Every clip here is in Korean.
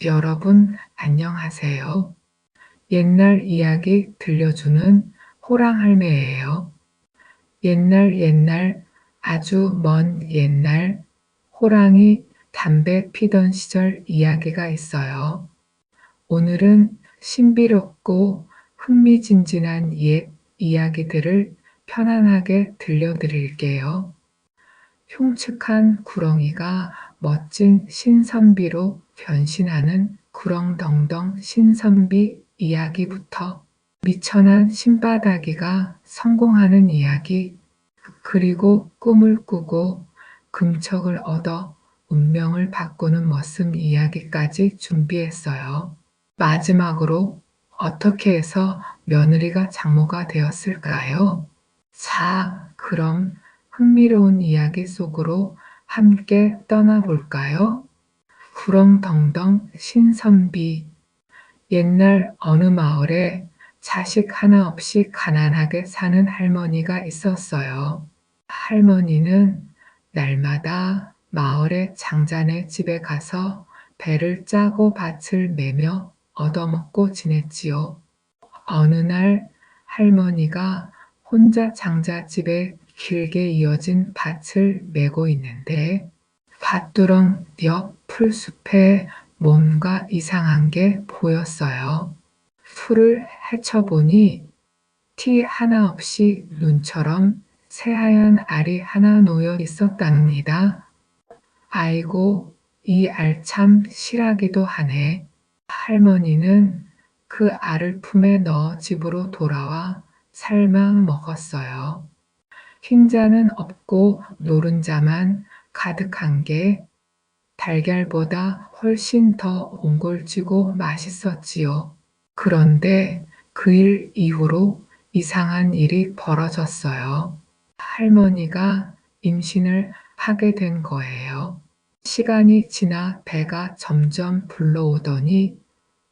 여러분, 안녕하세요. 옛날 이야기 들려주는 호랑할매예요. 옛날 옛날 아주 먼 옛날 호랑이 담배 피던 시절 이야기가 있어요. 오늘은 신비롭고 흥미진진한 옛 이야기들을 편안하게 들려드릴게요. 흉측한 구렁이가 멋진 신선비로 변신하는 구렁덩덩 신선비 이야기부터 미천한 신바다기가 성공하는 이야기, 그리고 꿈을 꾸고 금척을 얻어 운명을 바꾸는 머슴 이야기까지 준비했어요. 마지막으로 어떻게 해서 며느리가 장모가 되었을까요? 자, 그럼 흥미로운 이야기 속으로 함께 떠나볼까요? 구렁덩덩 신선비. 옛날 어느 마을에 자식 하나 없이 가난하게 사는 할머니가 있었어요. 할머니는 날마다 마을의 장자네 집에 가서 배를 짜고 밭을 매며 얻어먹고 지냈지요. 어느 날 할머니가 혼자 장자집에 길게 이어진 밭을 메고 있는데 밭두렁 옆 풀숲에 뭔가 이상한 게 보였어요. 풀을 헤쳐보니 티 하나 없이 눈처럼 새하얀 알이 하나 놓여 있었답니다. 아이고, 이 알 참 실하기도 하네. 할머니는 그 알을 품에 넣어 집으로 돌아와 삶아 먹었어요. 흰자는 없고 노른자만 가득한 게 달걀보다 훨씬 더 옹골지고 맛있었지요. 그런데 그 일 이후로 이상한 일이 벌어졌어요. 할머니가 임신을 하게 된 거예요. 시간이 지나 배가 점점 불러오더니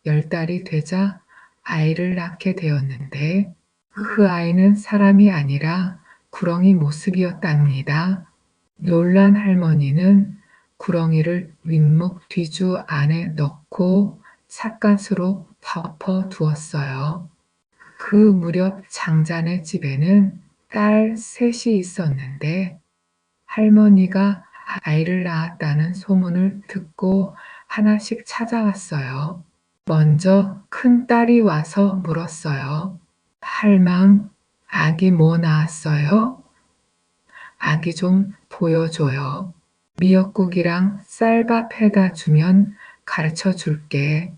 10달이 되자 아이를 낳게 되었는데 그 아이는 사람이 아니라 구렁이 모습이었답니다. 놀란 할머니는 구렁이를 윗목 뒤주 안에 넣고 삿갓으로 덮어 두었어요. 그 무렵 장자네 집에는 딸 셋이 있었는데 할머니가 아이를 낳았다는 소문을 듣고 하나씩 찾아왔어요. 먼저 큰 딸이 와서 물었어요. 할망, 아기 뭐 낳았어요? 아기 좀 보여줘요. 미역국이랑 쌀밥 해다 주면 가르쳐 줄게.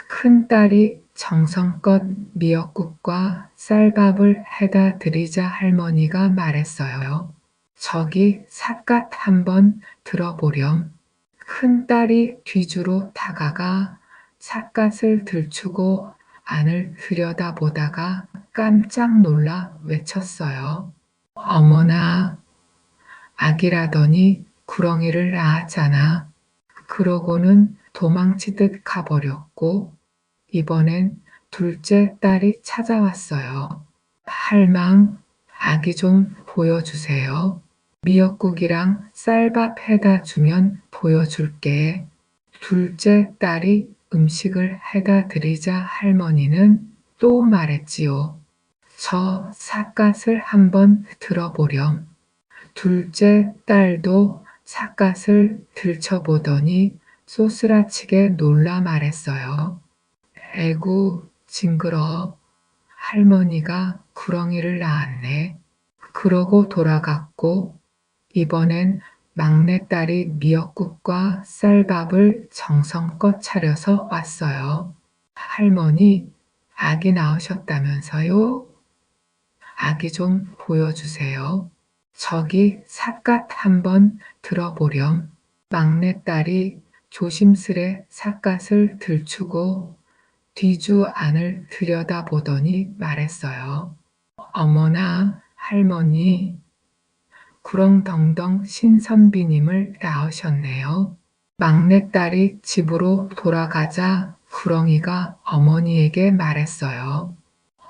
큰 딸이 정성껏 미역국과 쌀밥을 해다 드리자 할머니가 말했어요. 저기 삿갓 한번 들어보렴. 큰 딸이 뒤주로 다가가 삿갓을 들추고 안을 들여다보다가 깜짝 놀라 외쳤어요. 어머나, 아기라더니 구렁이를 낳았잖아. 그러고는 도망치듯 가버렸고 이번엔 둘째 딸이 찾아왔어요. 할망, 아기 좀 보여주세요. 미역국이랑 쌀밥 해다 주면 보여줄게. 둘째 딸이 음식을 해다 드리자 할머니는 또 말했지요. 저 삿갓을 한번 들어보렴. 둘째 딸도 삿갓을 들춰보더니 쏘스라치게 놀라 말했어요. 에구, 징그러. 할머니가 구렁이를 낳았네. 그러고 돌아갔고 이번엔 막내딸이 미역국과 쌀밥을 정성껏 차려서 왔어요. 할머니, 아기 낳으셨다면서요? 아기 좀 보여주세요. 저기 삿갓 한번 들어보렴. 막내딸이 조심스레 삿갓을 들추고 뒤주 안을 들여다보더니 말했어요. 어머나, 할머니, 구렁덩덩 신선비님을 낳으셨네요. 막내딸이 집으로 돌아가자 구렁이가 어머니에게 말했어요.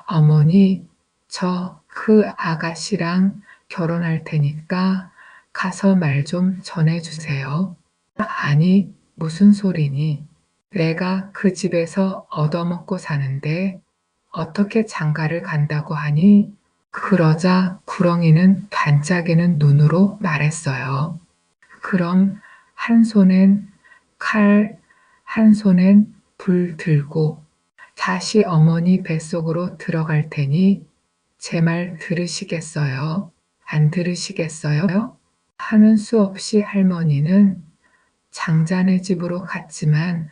어머니, 저 그 아가씨랑 결혼할 테니까 가서 말 좀 전해주세요. 아니, 무슨 소리니? 내가 그 집에서 얻어먹고 사는데 어떻게 장가를 간다고 하니? 그러자 구렁이는 반짝이는 눈으로 말했어요. 그럼 한 손엔 칼, 한 손엔 불 들고 다시 어머니 뱃속으로 들어갈 테니 제 말 들으시겠어요? 안 들으시겠어요? 하는 수 없이 할머니는 장자네 집으로 갔지만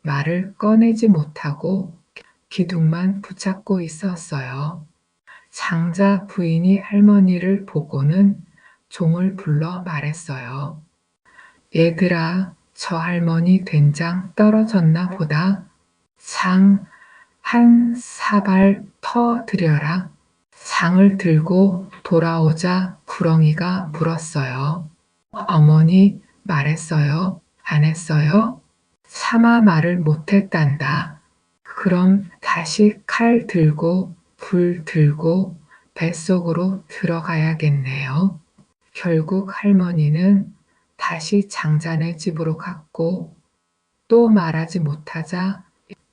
말을 꺼내지 못하고 기둥만 붙잡고 있었어요. 장자 부인이 할머니를 보고는 종을 불러 말했어요. 얘들아, 저 할머니 된장 떨어졌나 보다. 상 한 사발 터 드려라. 상을 들고 돌아오자 구렁이가 물었어요. 어머니 말했어요? 안 했어요? 차마 말을 못했단다. 그럼 다시 칼 들고 불 들고 뱃속으로 들어가야겠네요. 결국 할머니는 다시 장자네 집으로 갔고 또 말하지 못하자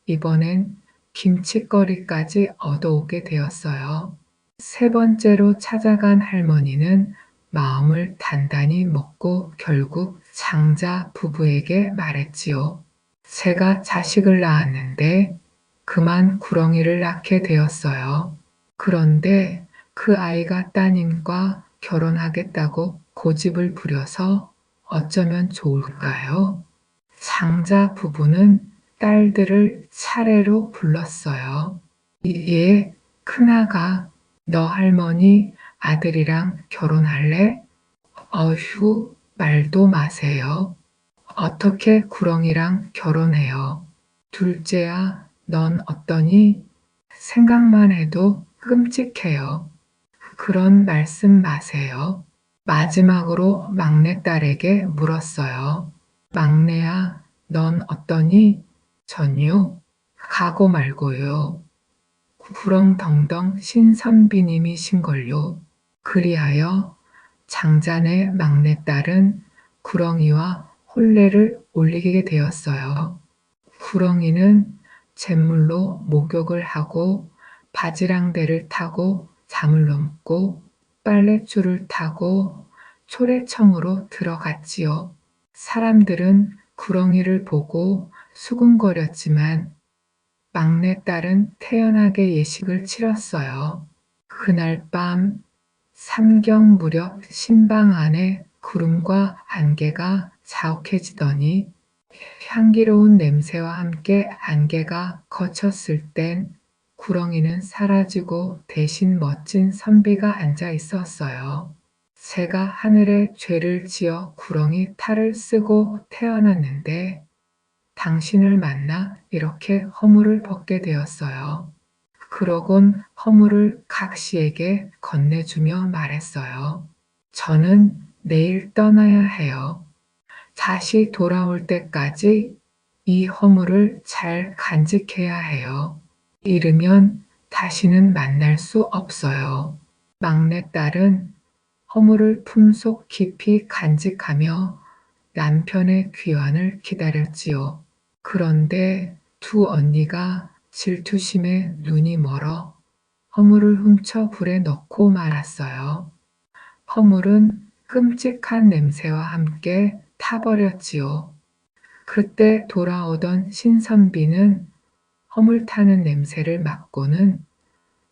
이번엔 김칫거리까지 얻어오게 되었어요. 세 번째로 찾아간 할머니는 마음을 단단히 먹고 결국 장자 부부에게 말했지요. 제가 자식을 낳았는데 그만 구렁이를 낳게 되었어요. 그런데 그 아이가 따님과 결혼하겠다고 고집을 부려서 어쩌면 좋을까요? 장자 부부는 딸들을 차례로 불렀어요. 예, 큰아가, 너 할머니 아들이랑 결혼할래? 어휴, 말도 마세요. 어떻게 구렁이랑 결혼해요? 둘째야, 넌 어떠니? 생각만 해도 끔찍해요. 그런 말씀 마세요. 마지막으로 막내딸에게 물었어요. 막내야, 넌 어떠니? 전요? 가고 말고요. 구렁덩덩 신선비님이신걸요. 그리하여 장자네 막내딸은 구렁이와 혼례를 올리게 되었어요. 구렁이는 잿물로 목욕을 하고 바지랑대를 타고 잠을 넘고 빨랫줄을 타고 초래청으로 들어갔지요. 사람들은 구렁이를 보고 수군거렸지만 막내딸은 태연하게 예식을 치렀어요. 그날 밤 삼경 무렵 신방 안에 구름과 안개가 자욱해지더니 향기로운 냄새와 함께 안개가 거쳤을 땐 구렁이는 사라지고 대신 멋진 선비가 앉아 있었어요. 제가 하늘에 죄를 지어 구렁이 탈을 쓰고 태어났는데 당신을 만나 이렇게 허물을 벗게 되었어요. 그러곤 허물을 각시에게 건네주며 말했어요. 저는 내일 떠나야 해요. 다시 돌아올 때까지 이 허물을 잘 간직해야 해요. 잃으면 다시는 만날 수 없어요. 막내딸은 허물을 품속 깊이 간직하며 남편의 귀환을 기다렸지요. 그런데 두 언니가 질투심에 눈이 멀어 허물을 훔쳐 불에 넣고 말았어요. 허물은 끔찍한 냄새와 함께 타버렸지요. 그때 돌아오던 신선비는 허물 타는 냄새를 맡고는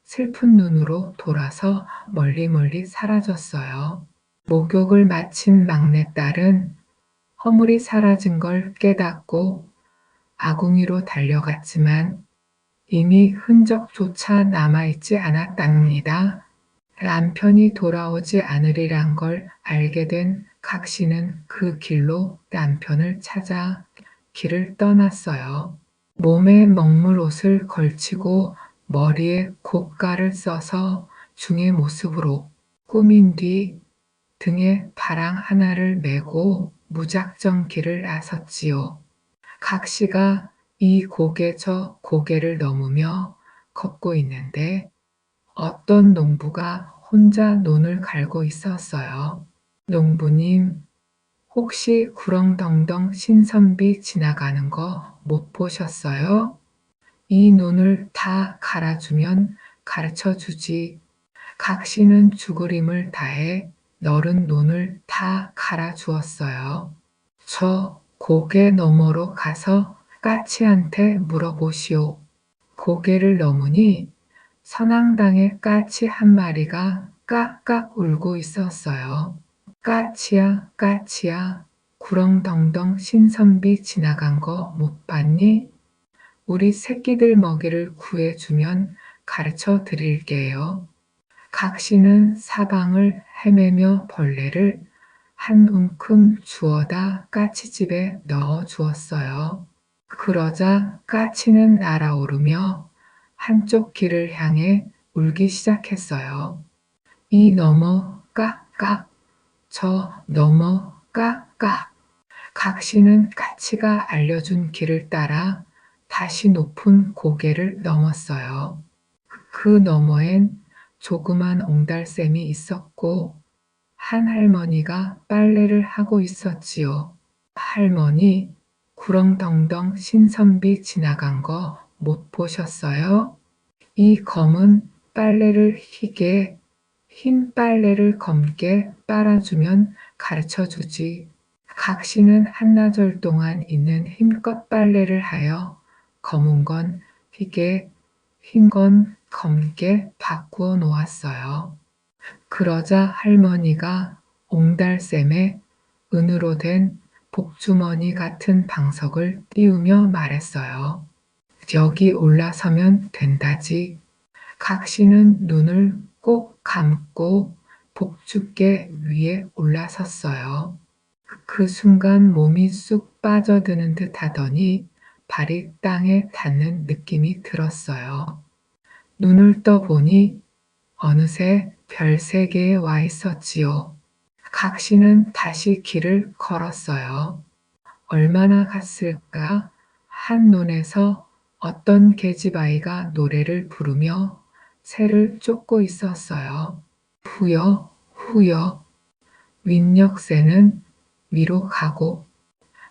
슬픈 눈으로 돌아서 멀리 사라졌어요. 목욕을 마친 막내딸은 허물이 사라진 걸 깨닫고 아궁이로 달려갔지만 이미 흔적조차 남아있지 않았답니다. 남편이 돌아오지 않으리란 걸 알게 된 각시는 그 길로 남편을 찾아 길을 떠났어요. 몸에 먹물 옷을 걸치고 머리에 곶가를 써서 중의 모습으로 꾸민 뒤 등에 바랑 하나를 메고 무작정 길을 나섰지요. 각시가 이 고개 저 고개를 넘으며 걷고 있는데 어떤 농부가 혼자 논을 갈고 있었어요. 농부님, 혹시 구렁텅텅 신선비 지나가는 거 못 보셨어요? 이 논을 다 갈아주면 가르쳐 주지. 각시는 죽으림을 다해 너른 논을 다 갈아주었어요. 저 고개 너머로 가서 까치한테 물어보시오. 고개를 넘으니 선앙당에 까치 한 마리가 깍깍 울고 있었어요. 까치야, 까치야, 구렁텅텅 신선비 지나간 거 못 봤니? 우리 새끼들 먹이를 구해주면 가르쳐 드릴게요. 각시는 사방을 헤매며 벌레를 한 움큼 주워다 까치집에 넣어 주었어요. 그러자 까치는 날아오르며 한쪽 길을 향해 울기 시작했어요. 이 너머 깍깍, 저 너머 깍깍. 각시는 까치가 알려준 길을 따라 다시 높은 고개를 넘었어요. 그 너머엔 조그만 옹달샘이 있었고 한 할머니가 빨래를 하고 있었지요. 할머니, 구렁텅텅 신선비 지나간 거 못 보셨어요? 이 검은 빨래를 희게, 흰 빨래를 검게 빨아주면 가르쳐 주지. 각시는 한나절 동안 있는 힘껏 빨래를 하여 검은 건 희게, 흰 건 검게 바꾸어 놓았어요. 그러자 할머니가 옹달샘에 은으로 된 복주머니 같은 방석을 띄우며 말했어요. 여기 올라서면 된다지. 각시는 눈을 꼭 감고 복주께 위에 올라섰어요. 그 순간 몸이 쑥 빠져드는 듯 하더니 발이 땅에 닿는 느낌이 들었어요. 눈을 떠보니 어느새 별 3개에 와 있었지요. 각시는 다시 길을 걸었어요. 얼마나 갔을까? 한눈에서 어떤 계집아이가 노래를 부르며 새를 쫓고 있었어요. 후여, 후여, 윗역새는 위로 가고,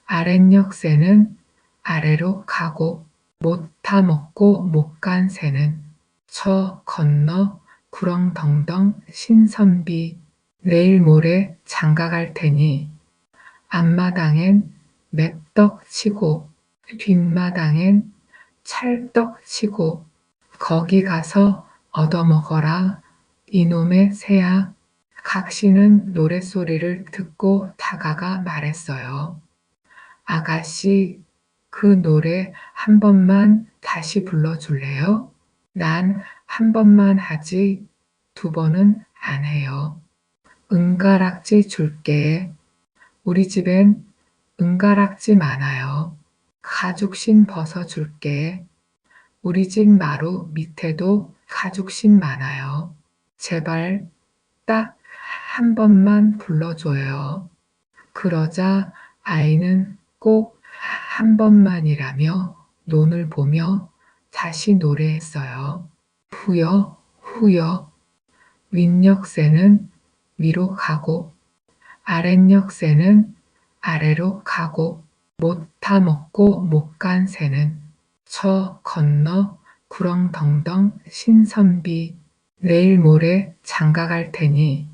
아랫역새는 아래로 가고, 못 타 먹고 못 간 새는 저 건너 구렁텅텅 신선비 내일 모레 장가 갈 테니 앞마당엔 맷떡 치고 뒷마당엔 찰떡 치고 거기 가서 얻어먹어라 이놈의 새야. 각시는 노랫소리를 듣고 다가가 말했어요. 아가씨, 그 노래 한 번만 다시 불러줄래요? 난 한 번만 하지 2번은 안 해요. 은가락지 줄게. 우리 집엔 은가락지 많아요. 가죽신 벗어줄게. 우리 집 마루 밑에도 가죽신 많아요. 제발 딱 한 번만 불러줘요. 그러자 아이는 꼭 한 번만이라며 논을 보며 다시 노래했어요. 후여, 후여, 윗역새는 위로 가고, 아랫역새는 아래로 가고, 못 타 먹고 못 간 새는 저 건너 구렁텅텅 신선비 내일 모레 장가 갈 테니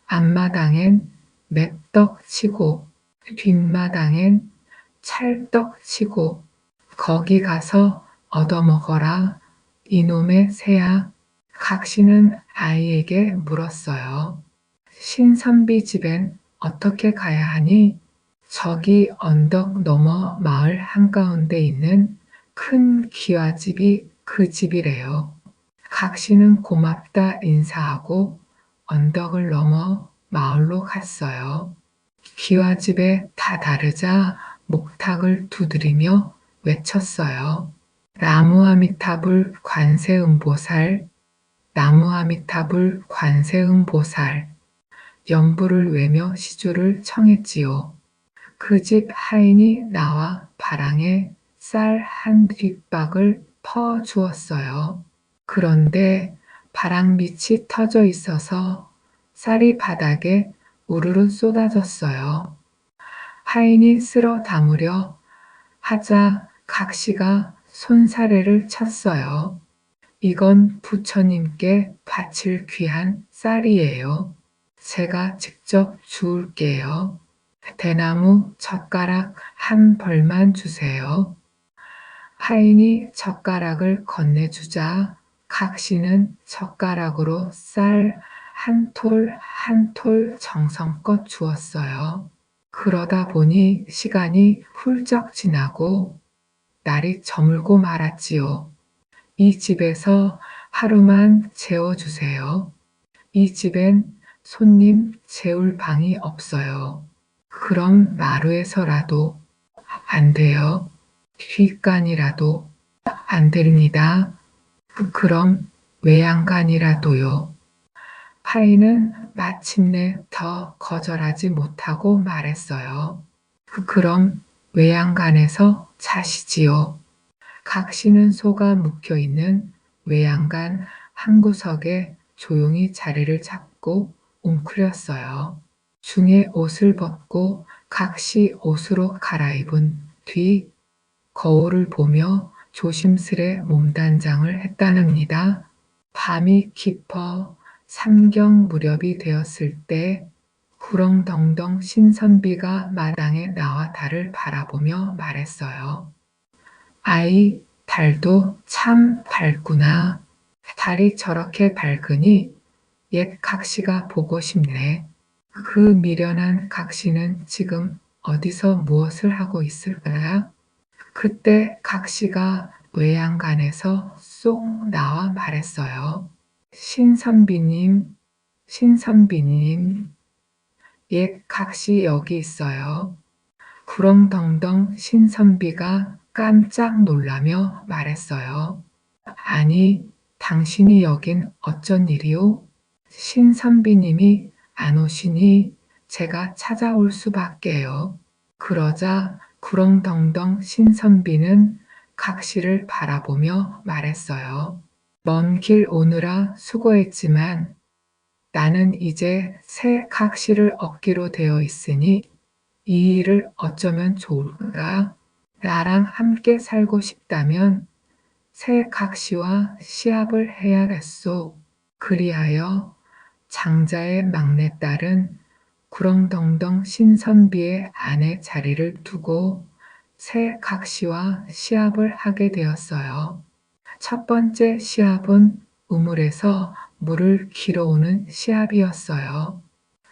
앞마당엔 맷떡 치고 뒷마당엔 찰떡 치고 거기 가서 얻어먹어라 이놈의 새야. 각시는 아이에게 물었어요. 신선비 집엔 어떻게 가야 하니? 저기 언덕 너머 마을 한가운데 있는 큰 기와집이 그 집이래요. 각시는 고맙다 인사하고 언덕을 넘어 마을로 갔어요. 기와집에 다다르자 목탁을 두드리며 외쳤어요. 나무아미타불 관세음보살, 나무아미타불 관세음보살. 연부를 외며 시주를 청했지요. 그 집 하인이 나와 바랑에 쌀 한 뒷박을 퍼 주었어요. 그런데 바랑빛이 터져 있어서 쌀이 바닥에 우르르 쏟아졌어요. 하인이 쓸어 담으려 하자 각시가 손사래를 쳤어요. 이건 부처님께 바칠 귀한 쌀이에요. 제가 직접 주울게요. 대나무 젓가락 한 벌만 주세요. 하인이 젓가락을 건네주자 각시는 젓가락으로 쌀 한 톨 한 톨 정성껏 주었어요. 그러다 보니 시간이 훌쩍 지나고 날이 저물고 말았지요. 이 집에서 하루만 재워주세요. 이 집엔 손님 재울 방이 없어요. 그럼 마루에서라도 안 돼요. 뒷간이라도 안 됩니다. 그럼 외양간이라도요. 하인은 마침내 더 거절하지 못하고 말했어요. 그럼 외양간에서 자시지요. 각시는 소가 묵혀있는 외양간 한 구석에 조용히 자리를 잡고 웅크렸어요. 중에 옷을 벗고 각시 옷으로 갈아입은 뒤 거울을 보며 조심스레 몸단장을 했다는니다. 밤이 깊어 삼경 무렵이 되었을 때 구렁덩덩 신선비가 마당에 나와 달을 바라보며 말했어요. 아이, 달도 참 밝구나. 달이 저렇게 밝으니 옛 각시가 보고 싶네. 그 미련한 각시는 지금 어디서 무엇을 하고 있을까요? 그때 각시가 외양간에서 쏙 나와 말했어요. 신선비님, 신선비님, 옛 각시 여기 있어요. 구렁덩덩 신선비가 깜짝 놀라며 말했어요. 아니, 당신이 여긴 어쩐 일이오? 신선비님이 안 오시니 제가 찾아올 수밖에요. 그러자 구렁덩덩 신선비는 각시를 바라보며 말했어요. 먼 길 오느라 수고했지만 나는 이제 새 각시를 얻기로 되어 있으니 이 일을 어쩌면 좋을까? 나랑 함께 살고 싶다면 새 각시와 시합을 해야겠소. 그리하여 장자의 막내딸은 구렁덩덩 신선비의 아내 자리를 두고 새 각시와 시합을 하게 되었어요. 첫 번째 시합은 우물에서 물을 길어오는 시합이었어요.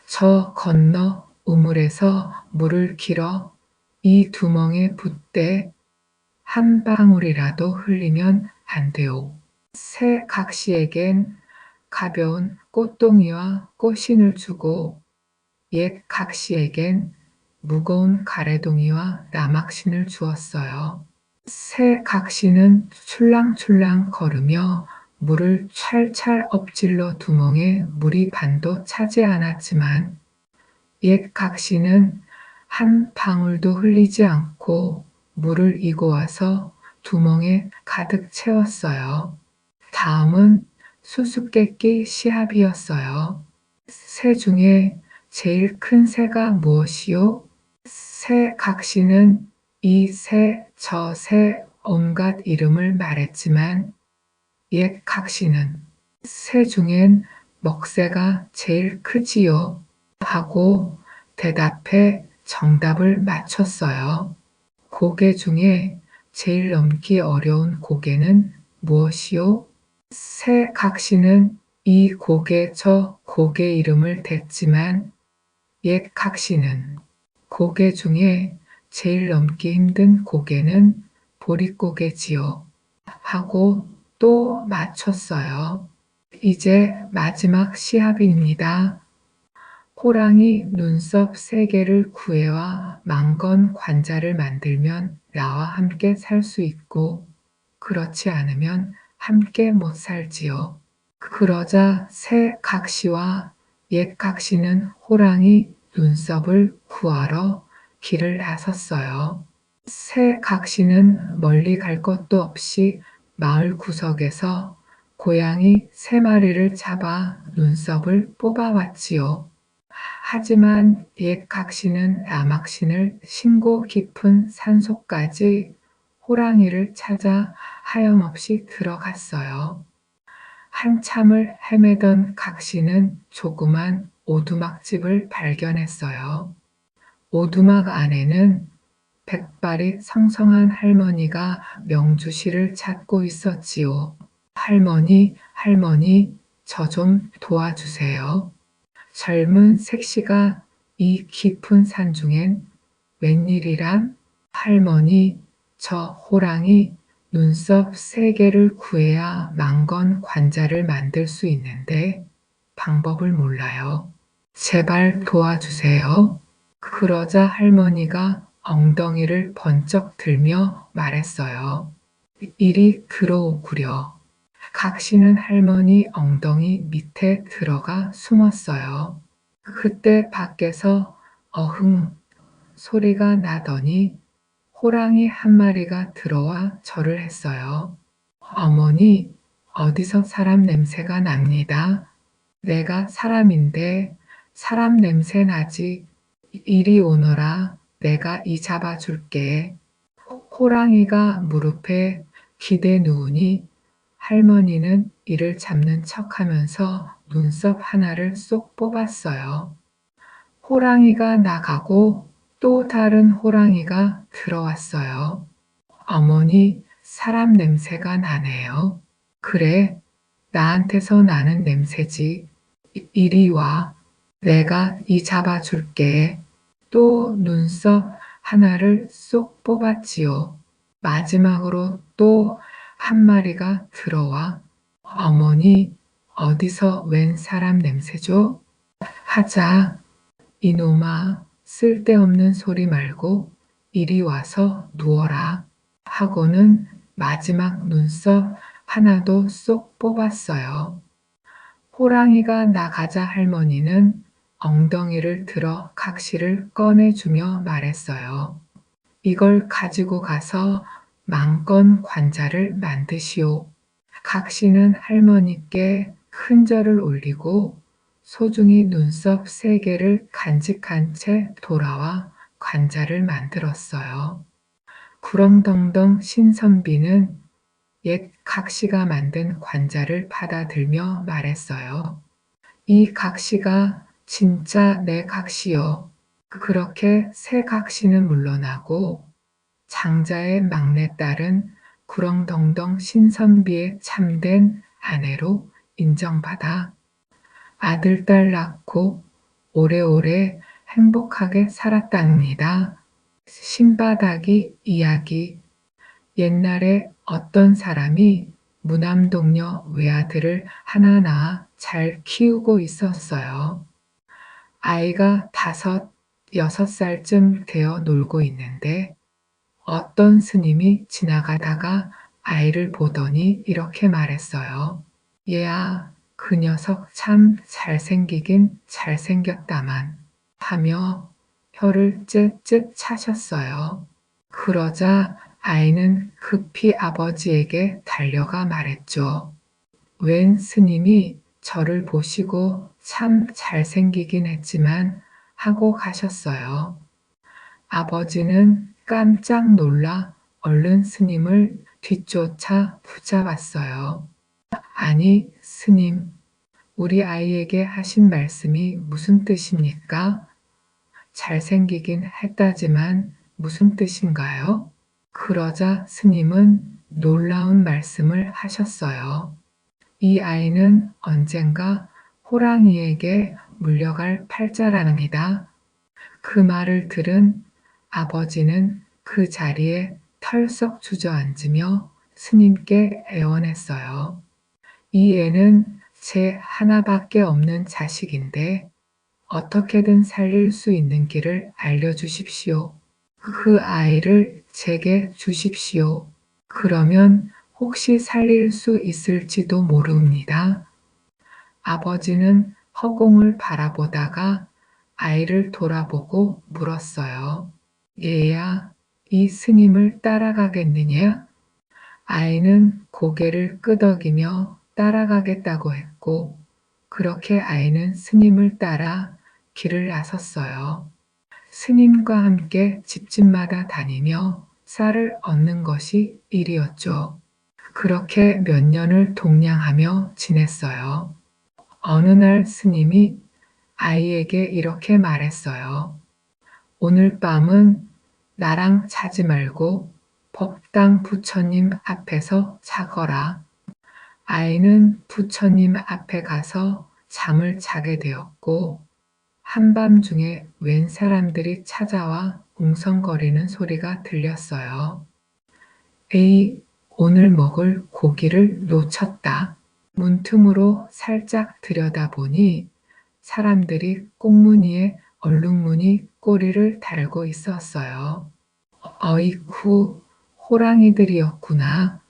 저 건너 우물에서 물을 길어 이 두멍에 붓되 한 방울이라도 흘리면 안 돼오. 새 각시에겐 가벼운 꽃동이와 꽃신을 주고 옛 각시에겐 무거운 가래동이와 나막신을 주었어요. 새 각시는 출랑출랑 걸으며 물을 찰찰 엎질러 두멍에 물이 반도 차지 않았지만 옛 각시는 한 방울도 흘리지 않고 물을 이고 와서 두멍에 가득 채웠어요. 다음은 수수께끼 시합이었어요. 새 중에 제일 큰 새가 무엇이요? 새 각시는 이 새, 저 새, 온갖 이름을 말했지만 옛 각시는 새 중엔 먹새가 제일 크지요 하고 대답해 정답을 맞췄어요. 고개 중에 제일 넘기 어려운 고개는 무엇이요? 새 각시는 이 고개 저 고개 이름을 댔지만 옛 각시는 고개 중에 제일 넘기 힘든 고개는 보릿고개지요 하고 또 맞췄어요. 이제 마지막 시합입니다. 호랑이 눈썹 3개를 구해와 망건 관자를 만들면 나와 함께 살 수 있고 그렇지 않으면 함께 못 살지요. 그러자 새 각시와 옛 각시는 호랑이 눈썹을 구하러 길을 나섰어요. 새 각시는 멀리 갈 것도 없이 마을 구석에서 고양이 3마리를 잡아 눈썹을 뽑아왔지요. 하지만 옛 각시는 남학신을 심고 깊은 산속까지 호랑이를 찾아 하염없이 들어갔어요. 한참을 헤매던 각시는 조그만 오두막집을 발견했어요. 오두막 안에는 백발이 성성한 할머니가 명주실을 찾고 있었지요. 할머니, 할머니, 저 좀 도와주세요. 젊은 색시가 이 깊은 산중엔 웬일이란? 할머니, 저 호랑이 눈썹 3개를 구해야 망건 관자를 만들 수 있는데 방법을 몰라요. 제발 도와주세요. 그러자 할머니가 엉덩이를 번쩍 들며 말했어요. 이리 들어오구려. 각시는 할머니 엉덩이 밑에 들어가 숨었어요. 그때 밖에서 어흥 소리가 나더니 호랑이 한 마리가 들어와 절을 했어요. 어머니, 어디서 사람 냄새가 납니다. 내가 사람인데 사람 냄새 나지. 이리 오너라. 내가 이 잡아줄게. 호랑이가 무릎에 기대 누우니 할머니는 이를 잡는 척하면서 눈썹 하나를 쏙 뽑았어요. 호랑이가 나가고 또 다른 호랑이가 들어왔어요. 어머니, 사람 냄새가 나네요. 그래, 나한테서 나는 냄새지. 이리 와. 내가 이 잡아줄게. 또 눈썹 하나를 쏙 뽑았지요. 마지막으로 또 한 마리가 들어와 어머니 어디서 웬 사람 냄새죠? 하자. 이놈아 쓸데없는 소리 말고 이리 와서 누워라. 하고는 마지막 눈썹 하나도 쏙 뽑았어요. 호랑이가 나가자 할머니는 엉덩이를 들어 각시를 꺼내주며 말했어요. 이걸 가지고 가서 망건 관자를 만드시오. 각시는 할머니께 큰 절을 올리고 소중히 눈썹 3개를 간직한 채 돌아와 관자를 만들었어요. 구렁덩덩 신선비는 옛 각시가 만든 관자를 받아들며 말했어요. 이 각시가 진짜 내 각시요. 그렇게 새 각시는 물러나고 장자의 막내딸은 구렁덩덩 신선비의 참된 아내로 인정받아 아들, 딸 낳고 오래오래 행복하게 살았답니다. 신바닥이 이야기. 옛날에 어떤 사람이 무남동녀 외아들을 하나 낳아 잘 키우고 있었어요. 아이가 5, 6살쯤 되어 놀고 있는데 어떤 스님이 지나가다가 아이를 보더니 이렇게 말했어요. 얘야, 그 녀석 참 잘생기긴 잘생겼다만 하며 혀를 째째 차셨어요. 그러자 아이는 급히 아버지에게 달려가 말했죠. 웬 스님이 저를 보시고 참 잘생기긴 했지만 하고 가셨어요. 아버지는 깜짝 놀라 얼른 스님을 뒤쫓아 붙잡았어요. 아니, 스님, 우리 아이에게 하신 말씀이 무슨 뜻입니까? 잘생기긴 했다지만 무슨 뜻인가요? 그러자 스님은 놀라운 말씀을 하셨어요. 이 아이는 언젠가 호랑이에게 물려갈 팔자랍니다. 그 말을 들은 아버지는 그 자리에 털썩 주저앉으며 스님께 애원했어요. 이 애는 제 하나밖에 없는 자식인데 어떻게든 살릴 수 있는 길을 알려주십시오. 그 아이를 제게 주십시오. 그러면 혹시 살릴 수 있을지도 모릅니다. 아버지는 허공을 바라보다가 아이를 돌아보고 물었어요. 얘야, 이 스님을 따라가겠느냐? 아이는 고개를 끄덕이며 따라가겠다고 했고, 그렇게 아이는 스님을 따라 길을 나섰어요. 스님과 함께 집집마다 다니며 쌀을 얻는 것이 일이었죠. 그렇게 몇 년을 동냥하며 지냈어요. 어느 날 스님이 아이에게 이렇게 말했어요. 오늘 밤은 나랑 자지 말고 법당 부처님 앞에서 자거라. 아이는 부처님 앞에 가서 잠을 자게 되었고 한밤중에 웬 사람들이 찾아와 웅성거리는 소리가 들렸어요. 에이, 오늘 먹을 고기를 놓쳤다. 문틈으로 살짝 들여다보니 사람들이 꽁무니에 얼룩무늬 꼬리를 달고 있었어요. 어이쿠, 호랑이들이었구나.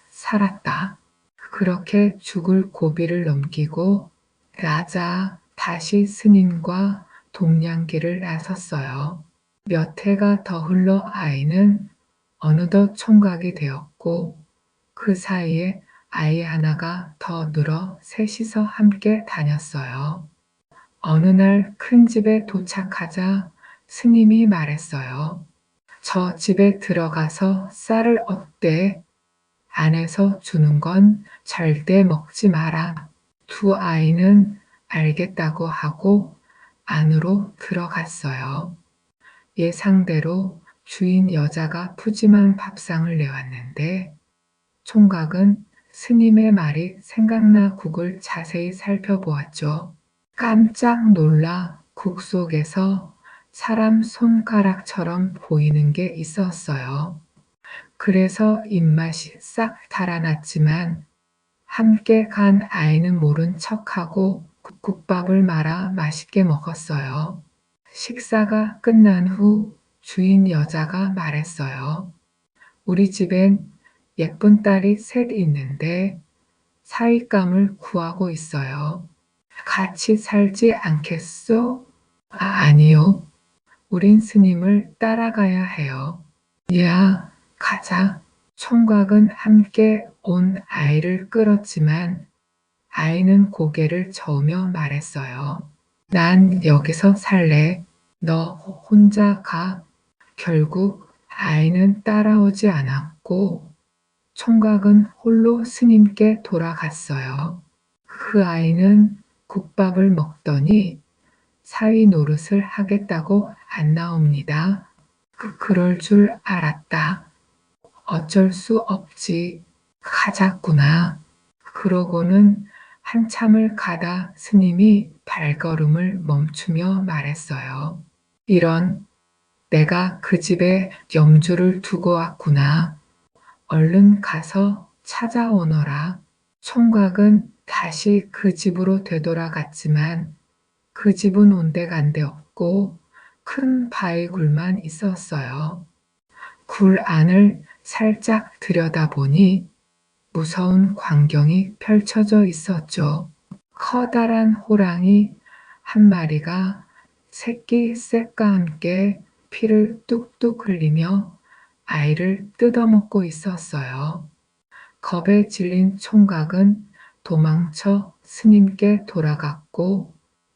살았다. 그렇게 죽을 고비를 넘기고 라자 다시 스님과 동냥길을 나섰어요. 몇 해가 더 흘러 아이는 어느덧 총각이 되었고 그 사이에 아이 하나가 더 늘어 셋이서 함께 다녔어요. 어느 날 큰 집에 도착하자 스님이 말했어요. 저 집에 들어가서 쌀을 얻되 안에서 주는 건 절대 먹지 마라. 두 아이는 알겠다고 하고 안으로 들어갔어요. 예상대로 주인 여자가 푸짐한 밥상을 내왔는데 총각은 스님의 말이 생각나 국을 자세히 살펴보았죠. 깜짝 놀라 국 속에서 사람 손가락처럼 보이는 게 있었어요. 그래서 입맛이 싹 달아났지만 함께 간 아이는 모른 척하고 국밥을 말아 맛있게 먹었어요. 식사가 끝난 후 주인 여자가 말했어요. 우리 집엔 예쁜 딸이 셋 있는데 사윗감을 구하고 있어요. 같이 살지 않겠소? 아니요. 우린 스님을 따라가야 해요. 야, 가자. 총각은 함께 온 아이를 끌었지만 아이는 고개를 저으며 말했어요. 난 여기서 살래. 너 혼자 가. 결국 아이는 따라오지 않았고 총각은 홀로 스님께 돌아갔어요. 그 아이는 국밥을 먹더니 사위 노릇을 하겠다고 안 나옵니다. 그럴 줄 알았다. 어쩔 수 없지. 가자꾸나. 그러고는 한참을 가다 스님이 발걸음을 멈추며 말했어요. 이런, 내가 그 집에 염주를 두고 왔구나. 얼른 가서 찾아오너라. 총각은 다시 그 집으로 되돌아갔지만 그 집은 온데간데 없고 큰 바위굴만 있었어요. 굴 안을 살짝 들여다보니 무서운 광경이 펼쳐져 있었죠. 커다란 호랑이 한 마리가 새끼 쌔과 함께 피를 뚝뚝 흘리며 아이를 뜯어먹고 있었어요. 겁에 질린 총각은 도망쳐 스님께 돌아갔고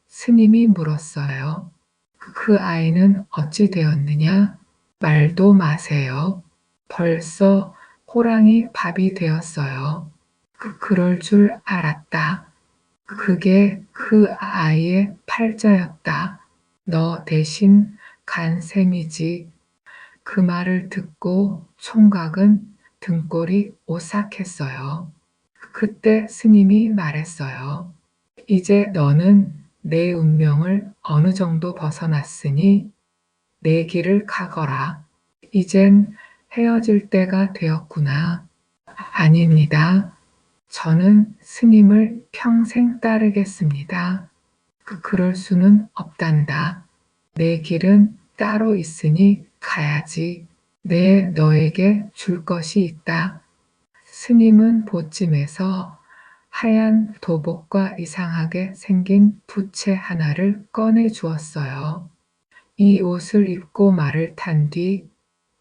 스님이 물었어요. 그 아이는 어찌 되었느냐? 말도 마세요. 벌써 호랑이 밥이 되었어요. 그럴 줄 알았다. 그게 그 아이의 팔자였다. 너 대신 간 셈이지. 그 말을 듣고 총각은 등골이 오싹했어요. 그때 스님이 말했어요. 이제 너는 내 운명을 어느 정도 벗어났으니 내 길을 가거라. 이젠 헤어질 때가 되었구나. 아닙니다. 저는 스님을 평생 따르겠습니다. 그럴 수는 없단다. 내 길은 따로 있으니 가야지. 내 너에게 줄 것이 있다. 스님은 보찜에서 하얀 도복과 이상하게 생긴 부채 하나를 꺼내 주었어요. 이 옷을 입고 말을 탄 뒤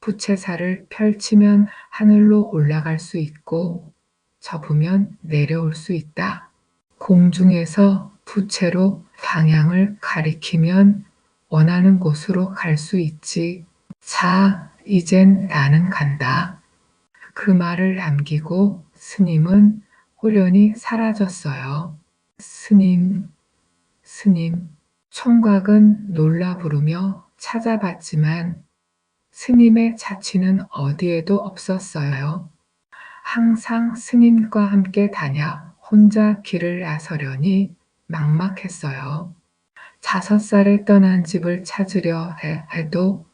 부채살을 펼치면 하늘로 올라갈 수 있고 접으면 내려올 수 있다. 공중에서 부채로 방향을 가리키면 원하는 곳으로 갈 수 있지. 자, 이젠 나는 간다. 그 말을 남기고 스님은 호련히 사라졌어요. 스님, 스님. 총각은 놀라 부르며 찾아봤지만 스님의 자취는 어디에도 없었어요. 항상 스님과 함께 다녀 혼자 길을 나서려니 막막했어요. 5살에 떠난 집을 찾으려 해도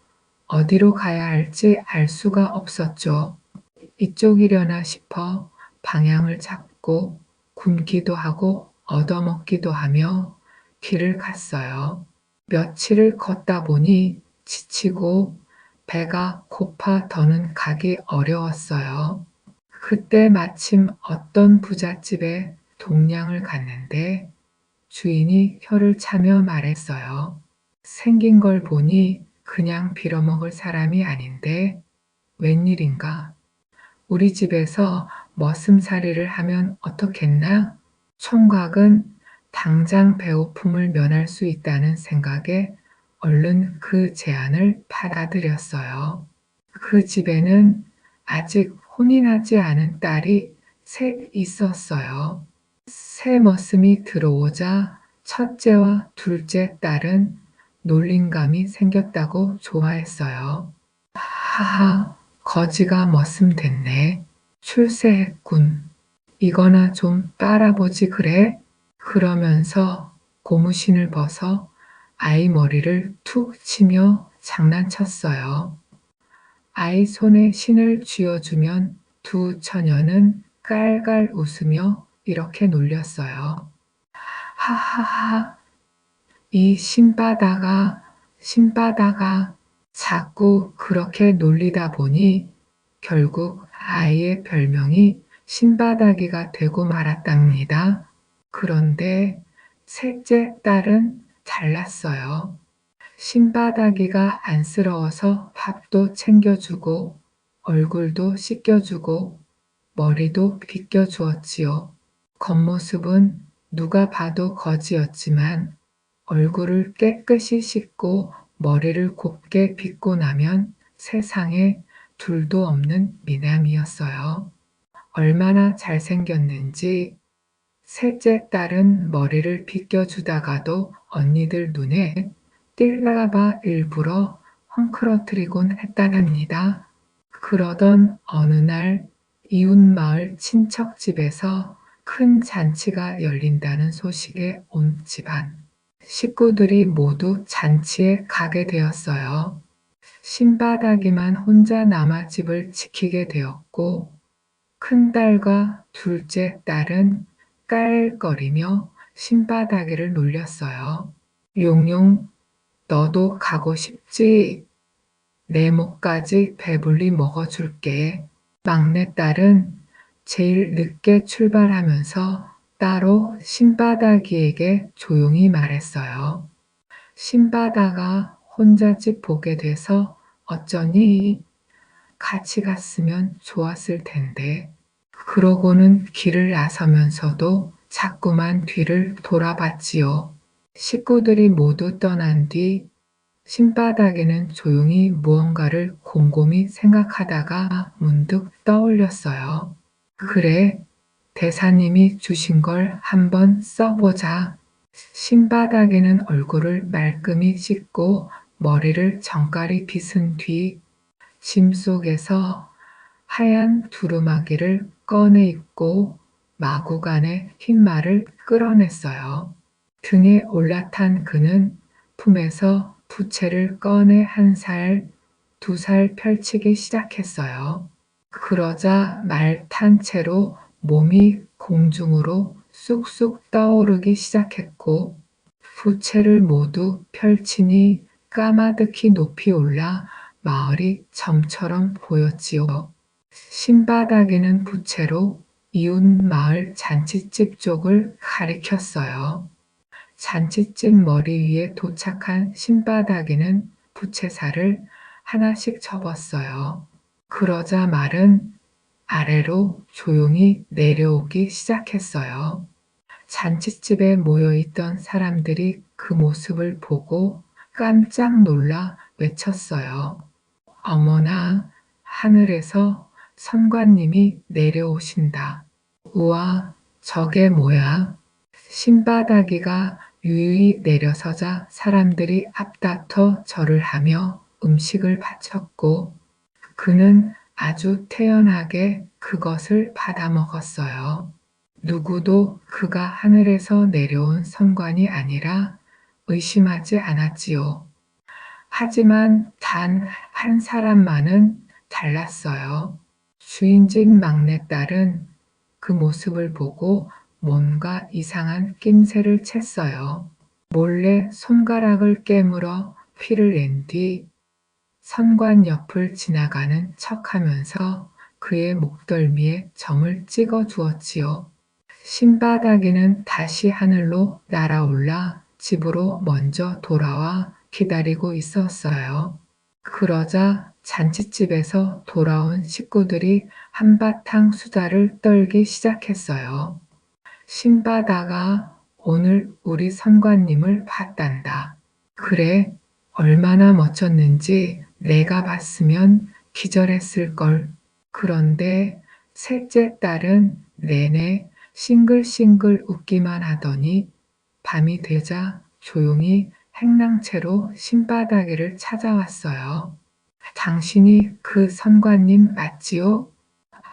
어디로 가야 할지 알 수가 없었죠. 이쪽이려나 싶어 방향을 잡고 굶기도 하고 얻어먹기도 하며 길을 갔어요. 며칠을 걷다 보니 지치고 배가 고파 더는 가기 어려웠어요. 그때 마침 어떤 부잣집에 동냥을 갔는데 주인이 혀를 차며 말했어요. 생긴 걸 보니 그냥 빌어먹을 사람이 아닌데 웬일인가? 우리 집에서 머슴살이를 하면 어떻겠나? 총각은 당장 배고픔을 면할 수 있다는 생각에 얼른 그 제안을 받아들였어요. 그 집에는 아직 혼이 나지 않은 딸이 셋 있었어요. 새 머슴이 들어오자 첫째와 둘째 딸은 놀림감이 생겼다고 좋아했어요. 하하, 거지가 머슴 됐네. 출세했군. 이거나 좀 빨아보지 그래? 그러면서 고무신을 벗어 아이 머리를 툭 치며 장난쳤어요. 아이 손에 신을 쥐어주면 두 처녀는 깔깔 웃으며 이렇게 놀렸어요. 하하하, 이 신바다가 자꾸 그렇게 놀리다 보니 결국 아이의 별명이 신바닥이가 되고 말았답니다. 그런데 셋째 딸은 달랐어요. 신바닥이가 안쓰러워서 밥도 챙겨주고 얼굴도 씻겨주고 머리도 빗겨주었지요. 겉모습은 누가 봐도 거지였지만 얼굴을 깨끗이 씻고 머리를 곱게 빗고 나면 세상에 둘도 없는 미남이었어요. 얼마나 잘생겼는지 셋째 딸은 머리를 빗겨주다가도 언니들 눈에 띌까봐 일부러 헝클어뜨리곤 했다랍니다. 그러던 어느 날 이웃마을 친척집에서 큰 잔치가 열린다는 소식에 온 집안 식구들이 모두 잔치에 가게 되었어요. 신바닥이만 혼자 남아 집을 지키게 되었고 큰딸과 둘째 딸은 깔깔거리며 신바닥이를 놀렸어요. 용용, 너도 가고 싶지? 내 목까지 배불리 먹어줄게. 막내딸은 제일 늦게 출발하면서 따로 신바닥이에게 조용히 말했어요. 신바닥아 혼자 집 보게 돼서 어쩌니 같이 갔으면 좋았을 텐데. 그러고는 길을 나서면서도 자꾸만 뒤를 돌아봤지요. 식구들이 모두 떠난 뒤 신바닥에는 조용히 무언가를 곰곰이 생각하다가 문득 떠올렸어요. 그래, 대사님이 주신 걸 한번 써보자. 신바닥에는 얼굴을 말끔히 씻고 머리를 정갈이 빗은 뒤 짐 속에서 하얀 두루마기를 꺼내 입고 마구간에 흰말을 끌어냈어요. 등에 올라탄 그는 품에서 부채를 꺼내 1살, 2살 펼치기 시작했어요. 그러자 말 탄 채로 몸이 공중으로 쑥쑥 떠오르기 시작했고 부채를 모두 펼치니 까마득히 높이 올라 마을이 점처럼 보였지요. 신바닥에는 부채로 이웃 마을 잔치집 쪽을 가리켰어요. 잔치집 머리 위에 도착한 신바닥에는 부채살을 하나씩 접었어요. 그러자 말은 아래로 조용히 내려오기 시작했어요. 잔칫집에 모여있던 사람들이 그 모습을 보고 깜짝 놀라 외쳤어요. 어머나, 하늘에서 선관님이 내려오신다. 우와, 저게 뭐야? 신바다기가 유유히 내려서자 사람들이 앞다퉈 절을 하며 음식을 바쳤고 그는 아주 태연하게 그것을 받아 먹었어요. 누구도 그가 하늘에서 내려온 선관이 아니라 의심하지 않았지요. 하지만 단 한 사람만은 달랐어요. 주인집 막내딸은 그 모습을 보고 뭔가 이상한 낌새를 챘어요. 몰래 손가락을 깨물어 피를 낸 뒤 선관 옆을 지나가는 척하면서 그의 목덜미에 점을 찍어 주었지요. 신바닥이는 다시 하늘로 날아올라 집으로 먼저 돌아와 기다리고 있었어요. 그러자 잔칫집에서 돌아온 식구들이 한바탕 수다를 떨기 시작했어요. 신바다가 오늘 우리 선관님을 봤단다. 그래, 얼마나 멋졌는지 내가 봤으면 기절했을걸. 그런데 셋째 딸은 내내 싱글싱글 웃기만 하더니 밤이 되자 조용히 행랑채로 신바닥이를 찾아왔어요. 당신이 그 선관님 맞지요?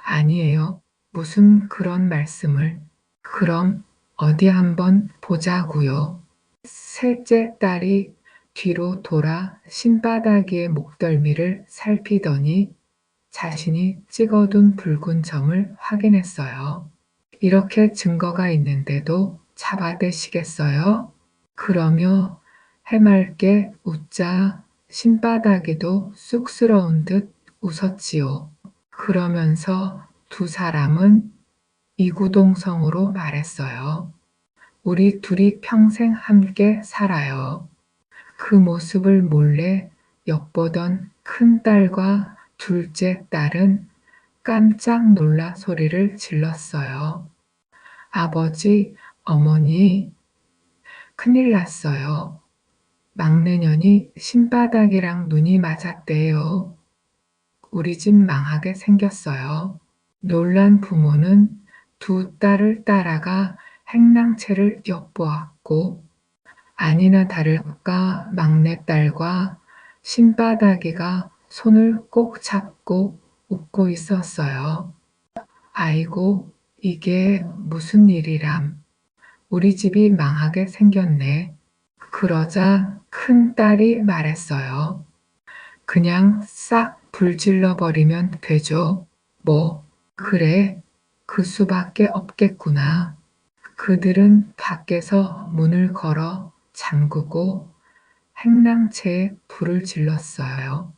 아니에요. 무슨 그런 말씀을. 그럼 어디 한번 보자고요. 셋째 딸이 뒤로 돌아 신바닥이의 목덜미를 살피더니 자신이 찍어둔 붉은 점을 확인했어요. 이렇게 증거가 있는데도 잡아대시겠어요? 그러며 해맑게 웃자 신바닥이도 쑥스러운 듯 웃었지요. 그러면서 두 사람은 이구동성으로 말했어요. 우리 둘이 평생 함께 살아요. 그 모습을 몰래 엿보던 큰딸과 둘째 딸은 깜짝 놀라 소리를 질렀어요. 아버지, 어머니, 큰일 났어요. 막내년이 신바닥이랑 눈이 맞았대요. 우리 집 망하게 생겼어요. 놀란 부모는 두 딸을 따라가 행랑채를 엿보았고 아니나 다를까 막내딸과 신바닥이가 손을 꼭 잡고 웃고 있었어요. 아이고, 이게 무슨 일이람. 우리 집이 망하게 생겼네. 그러자 큰 딸이 말했어요. 그냥 싹 불질러 버리면 되죠. 뭐, 그래, 그 수밖에 없겠구나. 그들은 밖에서 문을 걸어 잠그고 행랑채에 불을 질렀어요.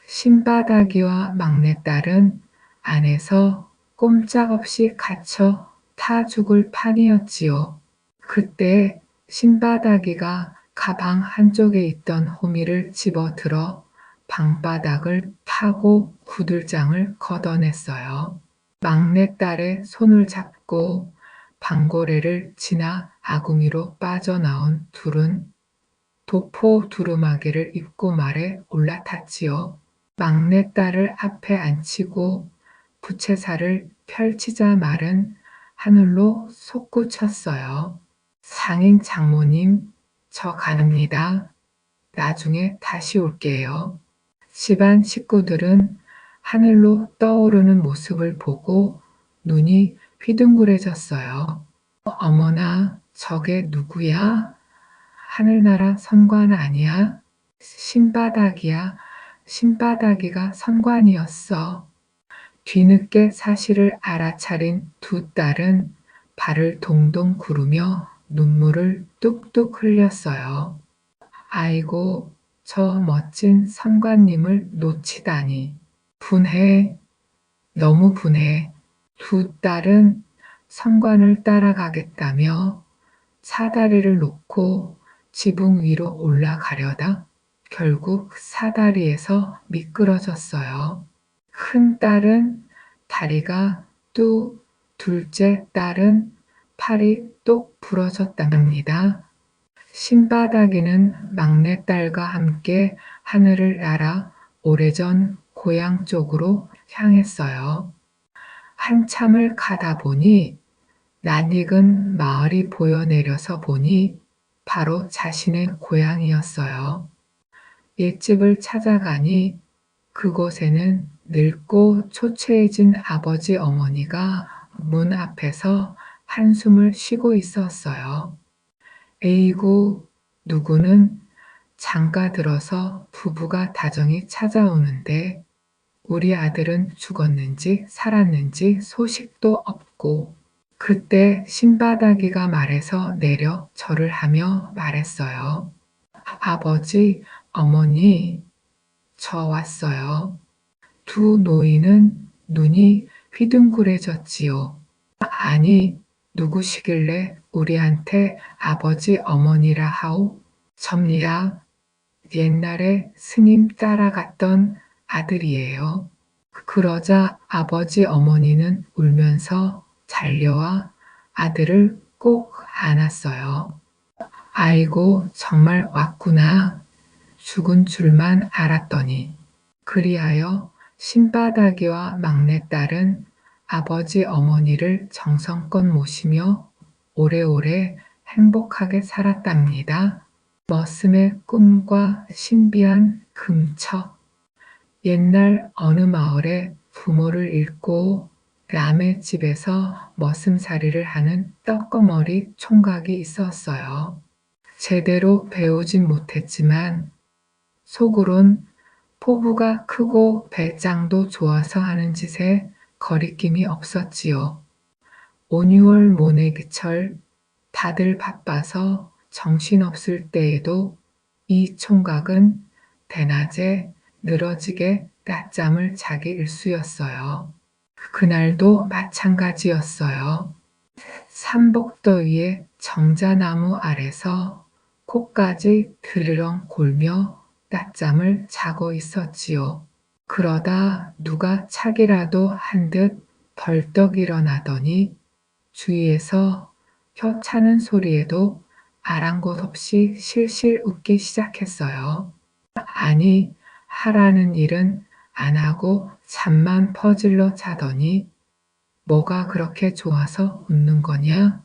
신바닥이와 막내딸은 안에서 꼼짝없이 갇혀 타 죽을 판이었지요. 그때 신바닥이가 가방 한쪽에 있던 호미를 집어들어 방바닥을 파고 구들장을 걷어냈어요. 막내딸의 손을 잡고 방고래를 지나 아궁이로 빠져나온 둘은 도포 두루마기를 입고 말에 올라탔지요. 막내딸을 앞에 앉히고 부채살을 펼치자 말은 하늘로 솟구쳤어요. 상인 장모님, 저 가납니다. 나중에 다시 올게요. 집안 식구들은 하늘로 떠오르는 모습을 보고 눈이 휘둥그레졌어요. 어머나, 저게 누구야? 하늘나라 선관 아니야? 신바닥이야. 신바닥이가 선관이었어. 뒤늦게 사실을 알아차린 두 딸은 발을 동동 구르며 눈물을 뚝뚝 흘렸어요. 아이고, 저 멋진 선관님을 놓치다니. 분해, 너무 분해. 두 딸은 선관을 따라가겠다며 사다리를 놓고 지붕 위로 올라가려다 결국 사다리에서 미끄러졌어요. 큰 딸은 다리가 뚝, 둘째 딸은 팔이 똑 부러졌답니다. 신바닥이는 막내딸과 함께 하늘을 날아 오래전 고향 쪽으로 향했어요. 한참을 가다 보니 낯익은 마을이 보여내려서 보니 바로 자신의 고향이었어요. 옛집을 찾아가니 그곳에는 늙고 초췌해진 아버지 어머니가 문 앞에서 한숨을 쉬고 있었어요. 에이구, 누구는 장가 들어서 부부가 다정히 찾아오는데 우리 아들은 죽었는지 살았는지 소식도 없고 그때 신바닥이가 말에서 내려 절을 하며 말했어요. 아버지, 어머니, 저 왔어요. 두 노인은 눈이 휘둥그레졌지요. 아니, 누구시길래 우리한테 아버지 어머니라 하오? 접니다. 옛날에 스님 따라갔던 아들이에요. 그러자 아버지 어머니는 울면서 달려와 아들을 꼭 안았어요. 아이고, 정말 왔구나. 죽은 줄만 알았더니. 그리하여 신바닥이와 막내딸은 아버지 어머니를 정성껏 모시며 오래오래 행복하게 살았답니다. 머슴의 꿈과 신비한 금처. 옛날 어느 마을에 부모를 잃고 남의 집에서 머슴살이를 하는 떡거머리 총각이 있었어요. 제대로 배우진 못했지만 속으론 포부가 크고 배짱도 좋아서 하는 짓에 거리낌이 없었지요. 5, 6월 모내기철 다들 바빠서 정신없을 때에도 이 총각은 대낮에 늘어지게 낮잠을 자기 일수였어요. 그날도 마찬가지였어요. 삼복더위에 정자나무 아래서 코까지 드르렁 골며 낮잠을 자고 있었지요. 그러다 누가 차기라도 한 듯 벌떡 일어나더니 주위에서 혀 차는 소리에도 아랑곳 없이 실실 웃기 시작했어요. 아니, 하라는 일은 안 하고 잠만 퍼질러 자더니 뭐가 그렇게 좋아서 웃는 거냐?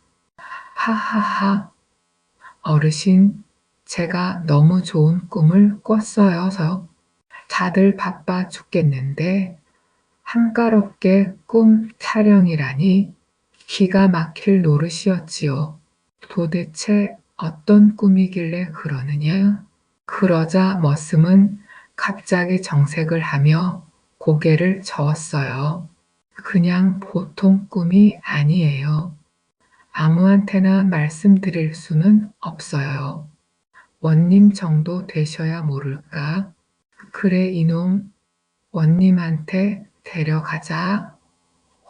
하하하. 어르신, 제가 너무 좋은 꿈을 꿨어요. 다들 바빠 죽겠는데 한가롭게 꿈 타령이라니 기가 막힐 노릇이었지요. 도대체 어떤 꿈이길래 그러느냐? 그러자 머슴은 갑자기 정색을 하며 고개를 저었어요. 그냥 보통 꿈이 아니에요. 아무한테나 말씀드릴 수는 없어요. 원님 정도 되셔야 모를까? 그래 이놈, 원님한테 데려가자.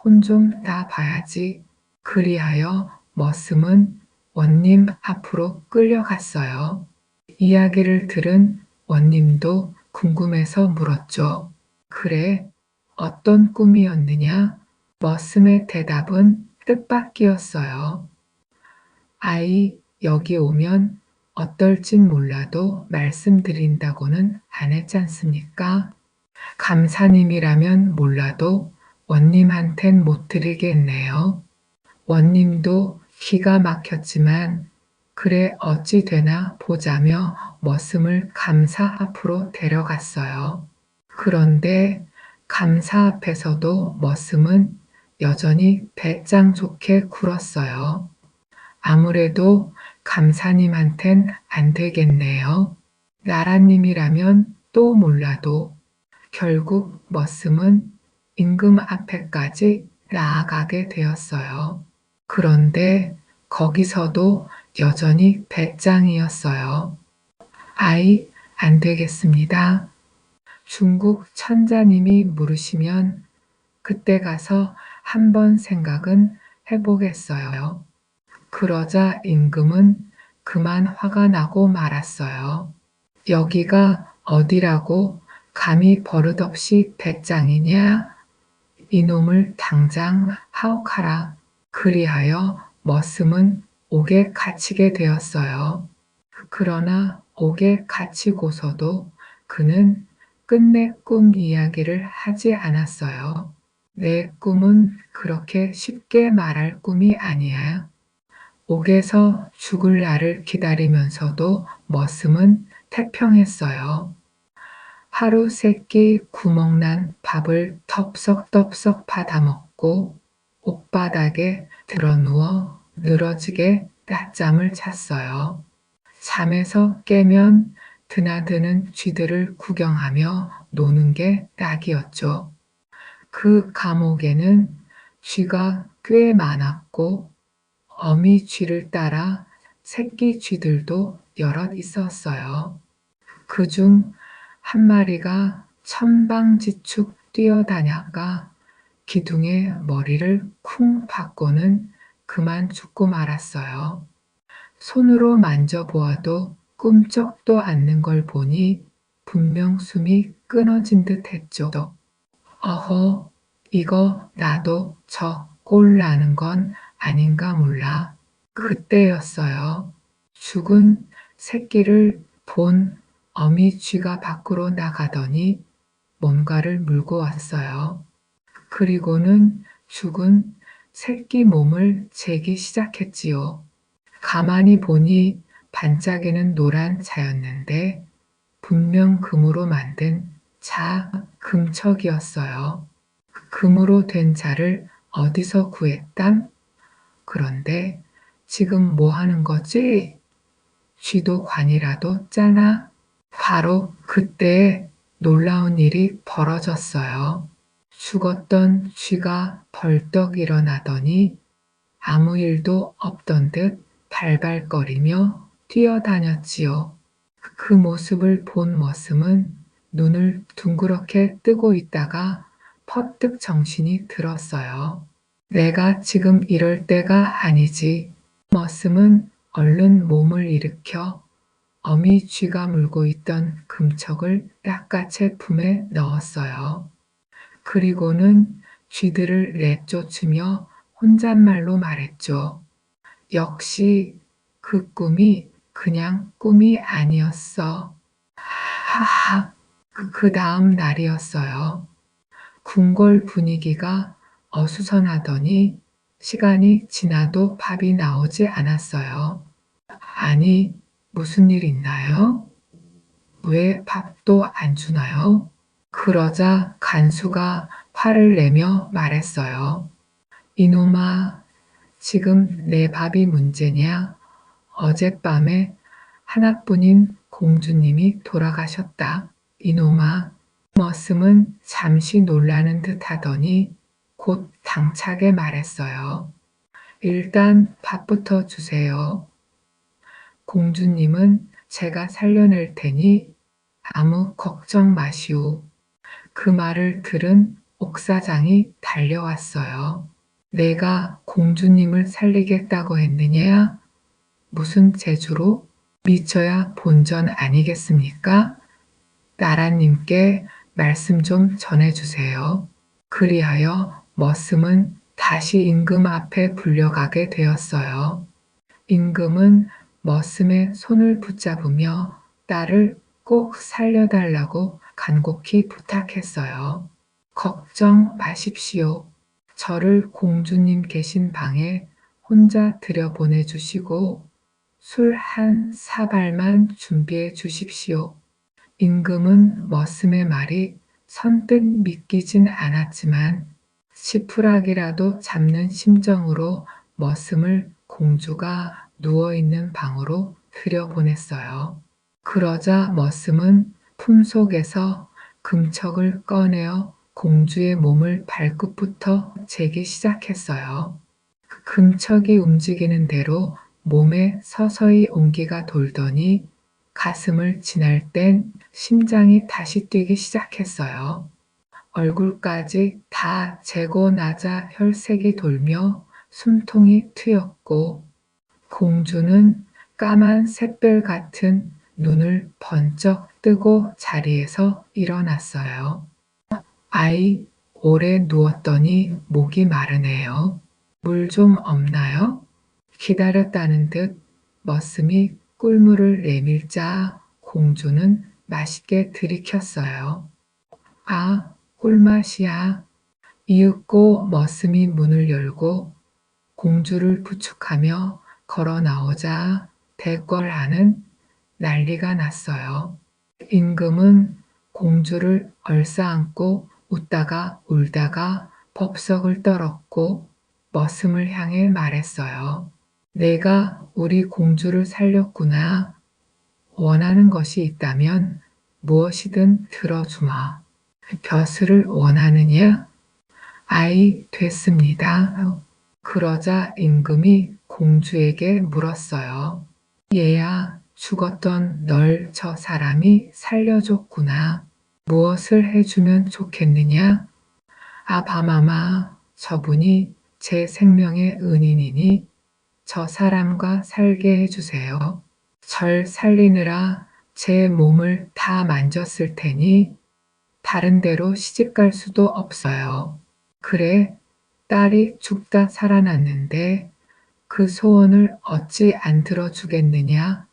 혼 좀 나봐야지. 그리하여 머슴은 원님 앞으로 끌려갔어요. 이야기를 들은 원님도 궁금해서 물었죠. 그래, 어떤 꿈이었느냐? 머슴의 대답은 뜻밖이었어요. 아이, 여기 오면 어떨진 몰라도 말씀드린다고는 안 했잖습니까? 감사님이라면 몰라도 원님한텐 못 드리겠네요. 원님도 기가 막혔지만 그래 어찌 되나 보자며 머슴을 감사 앞으로 데려갔어요. 그런데 감사 앞에서도 머슴은 여전히 배짱 좋게 굴었어요. 아무래도 감사님한텐 안 되겠네요. 나라님이라면 또 몰라도 결국 머슴은 임금 앞에까지 나아가게 되었어요. 그런데 거기서도 여전히 배짱이었어요. 아이, 안 되겠습니다. 중국 천자님이 물으시면 그때 가서 한번 생각은 해보겠어요. 그러자 임금은 그만 화가 나고 말았어요. 여기가 어디라고 감히 버릇없이 배짱이냐? 이놈을 당장 하옥하라. 그리하여 머슴은 옥에 갇히게 되었어요. 그러나 옥에 갇히고서도 그는 끝내 꿈 이야기를 하지 않았어요. 내 꿈은 그렇게 쉽게 말할 꿈이 아니야. 옥에서 죽을 날을 기다리면서도 머슴은 태평했어요. 하루 세끼 구멍난 밥을 텁석텁석 받아먹고 옥바닥에 드러누워 늘어지게 낮잠을 잤어요. 잠에서 깨면 드나드는 쥐들을 구경하며 노는 게 낙이었죠. 그 감옥에는 쥐가 꽤 많았고 어미 쥐를 따라 새끼 쥐들도 여럿 있었어요. 그중 한 마리가 천방지축 뛰어다녀가 기둥에 머리를 쿵 박고는 그만 죽고 말았어요. 손으로 만져보아도 꿈쩍도 않는 걸 보니 분명 숨이 끊어진 듯 했죠. 어허, 이거 나도 저 꼴 나는 건 아닌가 몰라. 그때였어요. 죽은 새끼를 본 어미 쥐가 밖으로 나가더니 뭔가를 물고 왔어요. 그리고는 죽은 새끼 몸을 재기 시작했지요. 가만히 보니 반짝이는 노란 자였는데 분명 금으로 만든 자, 금척이었어요. 금으로 된 자를 어디서 구했담? 그런데 지금 뭐 하는 거지? 쥐도 관이라도 짜나? 바로 그때 놀라운 일이 벌어졌어요. 죽었던 쥐가 벌떡 일어나더니 아무 일도 없던 듯 발발거리며 뛰어다녔지요. 그 모습을 본 머슴은 눈을 둥그렇게 뜨고 있다가 퍼뜩 정신이 들었어요. 내가 지금 이럴 때가 아니지. 머슴은 얼른 몸을 일으켜 어미 쥐가 물고 있던 금척을 낚아채 품에 넣었어요. 그리고는 쥐들을 내쫓으며 혼잣말로 말했죠. 역시 그 꿈이 그냥 꿈이 아니었어. 하하. 그 다음 날이었어요. 궁궐 분위기가 어수선하더니 시간이 지나도 밥이 나오지 않았어요. 아니, 무슨 일 있나요? 왜 밥도 안 주나요? 그러자 간수가 화를 내며 말했어요. 이놈아, 지금 내 밥이 문제냐? 어젯밤에 하나뿐인 공주님이 돌아가셨다. 이놈아. 머슴은 잠시 놀라는 듯 하더니 곧 당차게 말했어요. 일단 밥부터 주세요. 공주님은 제가 살려낼 테니 아무 걱정 마시오. 그 말을 들은 옥사장이 달려왔어요. 내가 공주님을 살리겠다고 했느냐? 무슨 재주로? 미쳐야 본전 아니겠습니까? 나라님께 말씀 좀 전해주세요. 그리하여 머슴은 다시 임금 앞에 불려가게 되었어요. 임금은 머슴의 손을 붙잡으며 딸을 꼭 살려달라고 간곡히 부탁했어요. 걱정 마십시오. 저를 공주님 계신 방에 혼자 들여보내주시고 술 한 사발만 준비해 주십시오. 임금은 머슴의 말이 선뜻 믿기진 않았지만 시푸락이라도 잡는 심정으로 머슴을 공주가 누워있는 방으로 들여보냈어요. 그러자 머슴은 품속에서 금척을 꺼내어 공주의 몸을 발끝부터 재기 시작했어요. 금척이 움직이는 대로 몸에 서서히 온기가 돌더니 가슴을 지날 땐 심장이 다시 뛰기 시작했어요. 얼굴까지 다 재고 나자 혈색이 돌며 숨통이 트였고 공주는 까만 샛별 같은 눈을 번쩍 뜨고 자리에서 일어났어요. 아이, 오래 누웠더니 목이 마르네요. 물 좀 없나요? 기다렸다는 듯 머슴이 꿀물을 내밀자 공주는 맛있게 들이켰어요. 아, 꿀맛이야. 이윽고 머슴이 문을 열고 공주를 부축하며 걸어 나오자 대궐하는 난리가 났어요. 임금은 공주를 얼싸안고 웃다가 울다가 법석을 떨었고 머슴을 향해 말했어요. 내가 우리 공주를 살렸구나. 원하는 것이 있다면 무엇이든 들어주마. 벼슬을 원하느냐? 아이, 됐습니다. 그러자 임금이 공주에게 물었어요. 얘야, 죽었던 널 저 사람이 살려줬구나. 무엇을 해주면 좋겠느냐? 아바마마, 저분이 제 생명의 은인이니 저 사람과 살게 해주세요. 절 살리느라 제 몸을 다 만졌을 테니 다른 데로 시집갈 수도 없어요. 그래, 딸이 죽다 살아났는데 그 소원을 어찌 안 들어주겠느냐?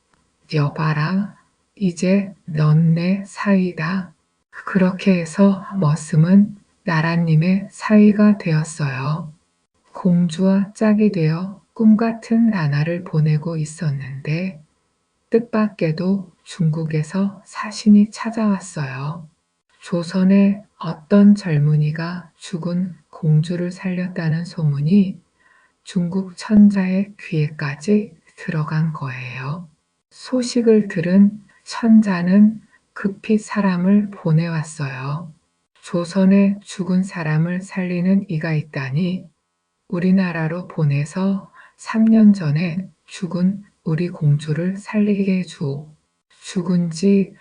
여봐라, 이제 넌 내 사위다. 그렇게 해서 머슴은 나라님의 사위가 되었어요. 공주와 짝이 되어 꿈같은 나날을 보내고 있었는데 뜻밖에도 중국에서 사신이 찾아왔어요. 조선의 어떤 젊은이가 죽은 공주를 살렸다는 소문이 중국 천자의 귀에까지 들어간 거예요. 소식을 들은 천자는 급히 사람을 보내왔어요. 조선에 죽은 사람을 살리는 이가 있다니 우리나라로 보내서 3년 전에 죽은 우리 공주를 살리게 해주오. 죽은 지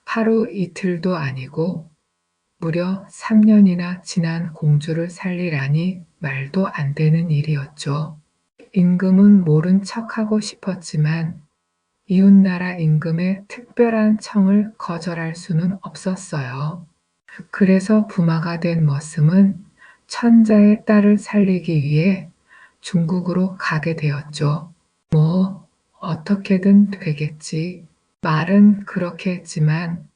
하루 이틀도 아니고 무려 3년이나 지난 공주를 살리라니 말도 안 되는 일이었죠. 임금은 모른 척하고 싶었지만 이웃나라 임금의 특별한 청을 거절할 수는 없었어요. 그래서 부마가 된 머슴은 천자의 딸을 살리기 위해 중국으로 가게 되었죠. 뭐 어떻게든 되겠지. 말은 그렇게 했지만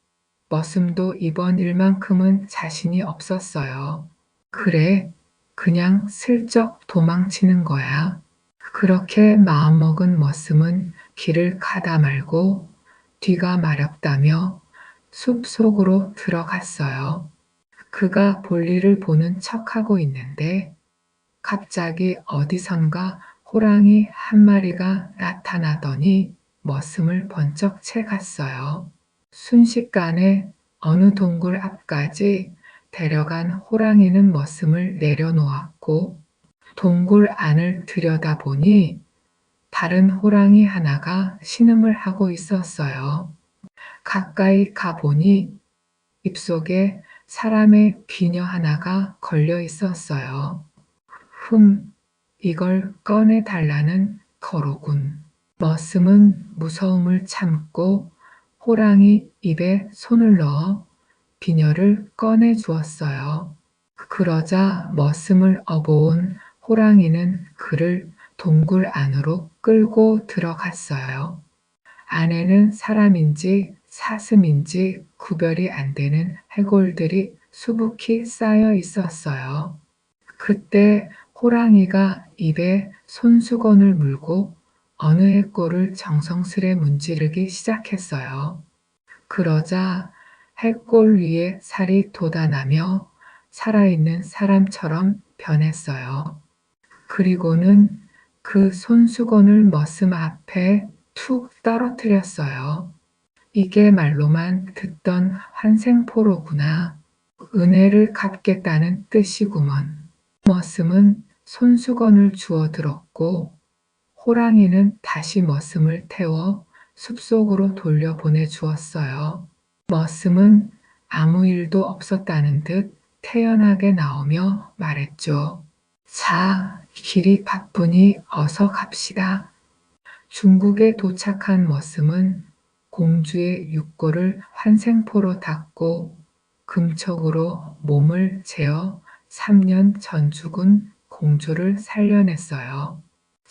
머슴도 이번 일만큼은 자신이 없었어요. 그래, 그냥 슬쩍 도망치는 거야. 그렇게 마음먹은 머슴은 길을 가다 말고 뒤가 마렵다며 숲속으로 들어갔어요. 그가 볼일을 보는 척하고 있는데 갑자기 어디선가 호랑이 한 마리가 나타나더니 머슴을 번쩍 채갔어요. 순식간에 어느 동굴 앞까지 데려간 호랑이는 머슴을 내려놓았고 동굴 안을 들여다보니 다른 호랑이 하나가 신음을 하고 있었어요. 가까이 가보니 입속에 사람의 비녀 하나가 걸려 있었어요. 이걸 꺼내달라는 거로군. 머슴은 무서움을 참고 호랑이 입에 손을 넣어 비녀를 꺼내 주었어요. 그러자 머슴을 업어온 호랑이는 그를 동굴 안으로 끌고 들어갔어요. 안에는 사람인지 사슴인지 구별이 안 되는 해골들이 수북히 쌓여 있었어요. 그때 호랑이가 입에 손수건을 물고 어느 해골을 정성스레 문지르기 시작했어요. 그러자 해골 위에 살이 돋아나며 살아있는 사람처럼 변했어요. 그리고는 그 손수건을 머슴 앞에 툭 떨어뜨렸어요. 이게 말로만 듣던 환생포로구나. 은혜를 갚겠다는 뜻이구먼. 머슴은 손수건을 주워 들었고 호랑이는 다시 머슴을 태워 숲속으로 돌려보내 주었어요. 머슴은 아무 일도 없었다는 듯 태연하게 나오며 말했죠. 자, 길이 바쁘니 어서 갑시다. 중국에 도착한 머슴은 공주의 육고를 환생포로 닦고 금촉으로 몸을 재어 3년 전 죽은 공주를 살려냈어요.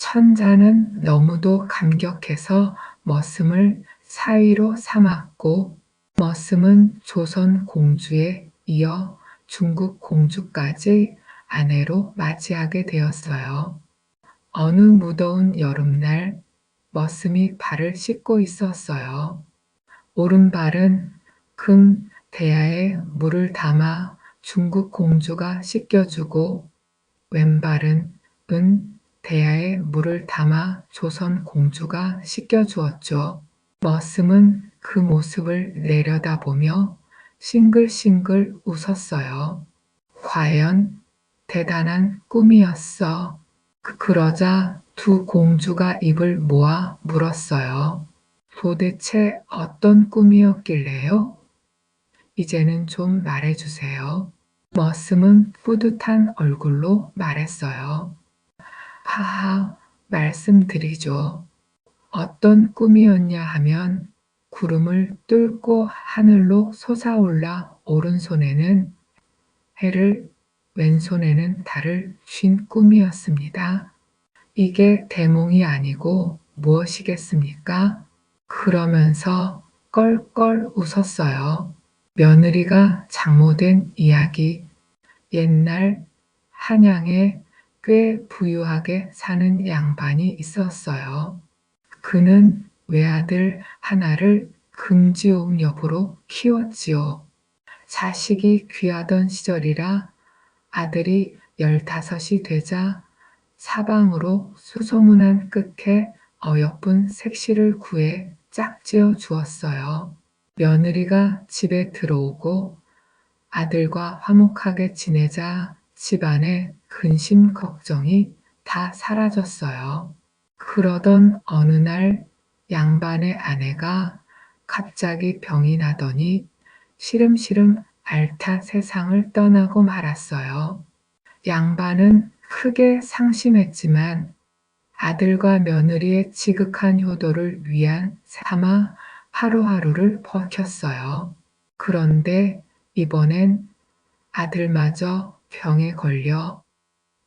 천자는 너무도 감격해서 머슴을 사위로 삼았고 머슴은 조선 공주에 이어 중국 공주까지 아내로 맞이하게 되었어요. 어느 무더운 여름날 머슴이 발을 씻고 있었어요. 오른발은 금 대야에 물을 담아 중국 공주가 씻겨주고 왼발은 은 대야에 물을 담아 조선 공주가 씻겨주었죠. 머슴은 그 모습을 내려다보며 싱글싱글 웃었어요. 과연 대단한 꿈이었어. 그러자 두 공주가 입을 모아 물었어요. 도대체 어떤 꿈이었길래요? 이제는 좀 말해주세요. 머슴은 뿌듯한 얼굴로 말했어요. 하하, 말씀드리죠. 어떤 꿈이었냐 하면 구름을 뚫고 하늘로 솟아올라 오른손에는 해를 왼손에는 달을 쥔 꿈이었습니다. 이게 대몽이 아니고 무엇이겠습니까? 그러면서 껄껄 웃었어요. 며느리가 장모된 이야기. 옛날 한양에 꽤 부유하게 사는 양반이 있었어요. 그는 외아들 하나를 금지옥녀부로 키웠지요. 자식이 귀하던 시절이라 아들이 15이 되자 사방으로 수소문한 끝에 어여쁜 색시를 구해 짝지어 주었어요. 며느리가 집에 들어오고 아들과 화목하게 지내자 집안의 근심 걱정이 다 사라졌어요. 그러던 어느 날 양반의 아내가 갑자기 병이 나더니 시름시름 앓다 세상을 떠나고 말았어요. 양반은 크게 상심했지만 아들과 며느리의 지극한 효도를 위안 삼아 하루하루를 버텼어요. 그런데 이번엔 아들마저 병에 걸려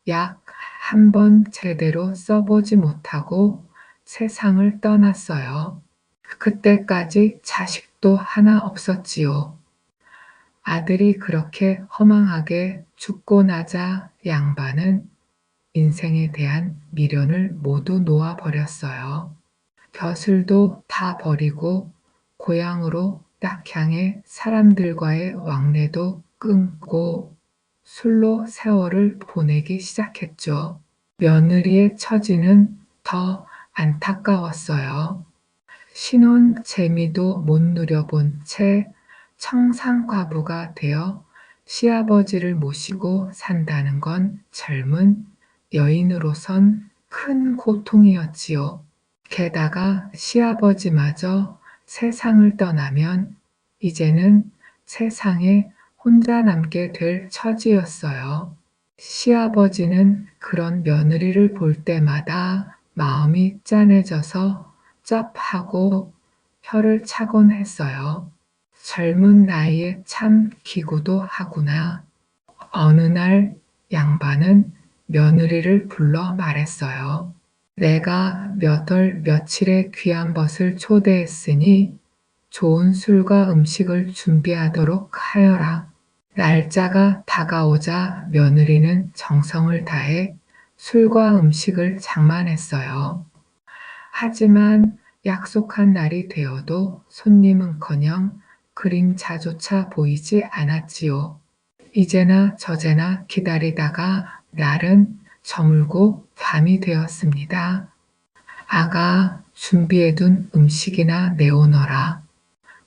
약 한 번 제대로 써보지 못하고 세상을 떠났어요. 그때까지 자식도 하나 없었지요. 아들이 그렇게 허망하게 죽고 나자 양반은 인생에 대한 미련을 모두 놓아버렸어요. 벼슬도 다 버리고 고향으로 딱 향해 사람들과의 왕래도 끊고 술로 세월을 보내기 시작했죠. 며느리의 처지는 더 안타까웠어요. 신혼 재미도 못 누려본 채 청산과부가 되어 시아버지를 모시고 산다는 건 젊은 여인으로선 큰 고통이었지요. 게다가 시아버지마저 세상을 떠나면 이제는 세상에 혼자 남게 될 처지였어요. 시아버지는 그런 며느리를 볼 때마다 마음이 짠해져서 쩝하고 혀를 차곤 했어요. 젊은 나이에 참 기구도 하구나. 어느 날 양반은 며느리를 불러 말했어요. 내가 몇 월 며칠에 귀한 벗을 초대했으니 좋은 술과 음식을 준비하도록 하여라. 날짜가 다가오자 며느리는 정성을 다해 술과 음식을 장만했어요. 하지만 약속한 날이 되어도 손님은커녕 그림자조차 보이지 않았지요. 이제나 저제나 기다리다가 날은 저물고 밤이 되었습니다. 아가, 준비해둔 음식이나 내오너라.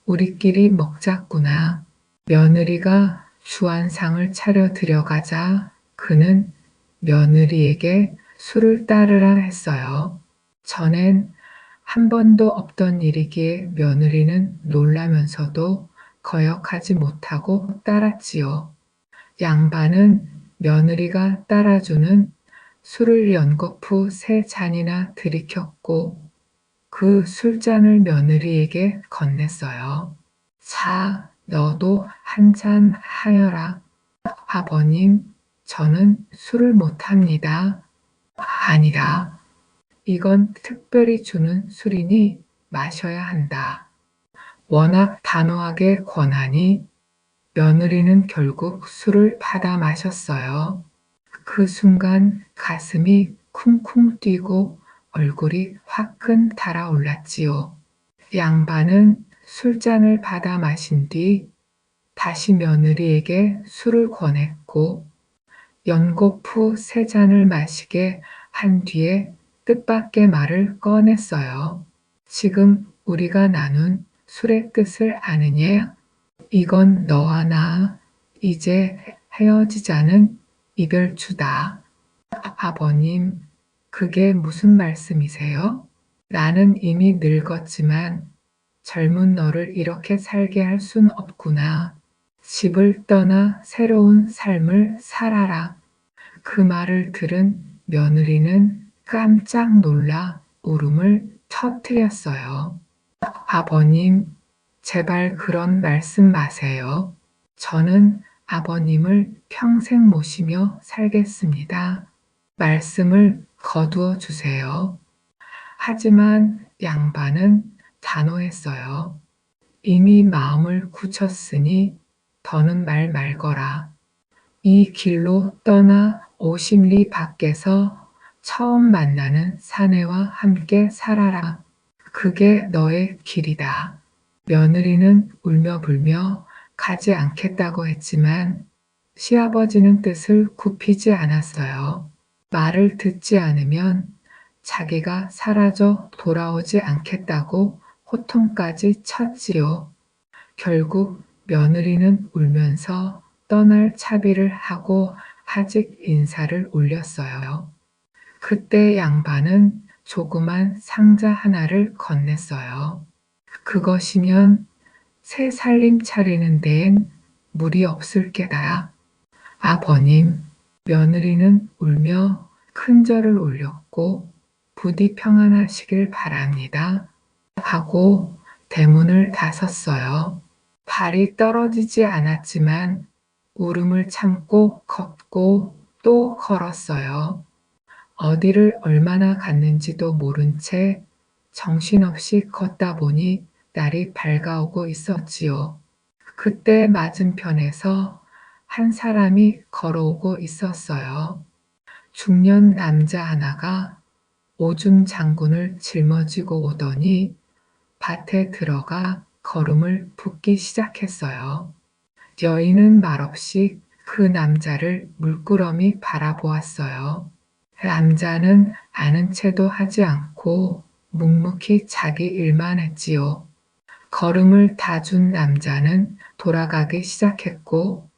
우리끼리 먹자꾸나. 며느리가 주안상을 차려 들여가자 그는 며느리에게 술을 따르라 했어요. 전엔 한 번도 없던 일이기에 며느리는 놀라면서도 거역하지 못하고 따랐지요. 양반은 며느리가 따라주는 술을 연거푸 3잔이나 들이켰고 그 술잔을 며느리에게 건넸어요. 자, 너도 한 잔 하여라. 아버님, 저는 술을 못합니다. 아니라 이건 특별히 주는 술이니 마셔야 한다. 워낙 단호하게 권하니 며느리는 결국 술을 받아 마셨어요. 그 순간 가슴이 쿵쿵 뛰고 얼굴이 화끈 달아올랐지요. 양반은 술잔을 받아 마신 뒤 다시 며느리에게 술을 권했고 연곡 후 세 잔을 마시게 한 뒤에 뜻밖의 말을 꺼냈어요. 지금 우리가 나눈 술의 뜻을 아느냐? 이건 너와 나 이제 헤어지자는 이별주다. 아버님, 그게 무슨 말씀이세요? 나는 이미 늙었지만 젊은 너를 이렇게 살게 할 순 없구나. 집을 떠나 새로운 삶을 살아라. 그 말을 들은 며느리는 깜짝 놀라 울음을 터뜨렸어요. 아버님, 제발 그런 말씀 마세요. 저는 아버님을 평생 모시며 살겠습니다. 말씀을 거두어 주세요. 하지만 양반은 단호했어요. 이미 마음을 굳혔으니 더는 말 말거라. 이 길로 떠나 50리 밖에서 처음 만나는 사내와 함께 살아라. 그게 너의 길이다. 며느리는 울며 불며 가지 않겠다고 했지만 시아버지는 뜻을 굽히지 않았어요. 말을 듣지 않으면 자기가 사라져 돌아오지 않겠다고 호통까지 쳤지요. 결국 며느리는 울면서 떠날 차비를 하고 아직 인사를 올렸어요. 그때 양반은 조그만 상자 하나를 건넸어요. 그것이면 새 살림 차리는 데엔 무리 없을 게다. 아버님, 며느리는 울며 큰절을 올렸고 부디 평안하시길 바랍니다. 하고 대문을 닫았어요. 발이 떨어지지 않았지만 울음을 참고 걷고 또 걸었어요. 어디를 얼마나 갔는지도 모른 채 정신없이 걷다 보니 날이 밝아오고 있었지요. 그때 맞은편에서 한 사람이 걸어오고 있었어요. 중년 남자 하나가 오줌 장군을 짊어지고 오더니 밭에 들어가 걸음을 붓기 시작했어요. 여인은 말없이 그 남자를 물끄러미 바라보았어요. 남자는 아는 체도 하지 않고 묵묵히 자기 일만 했지요. 걸음을 다 준 남자는 돌아가기 시작했고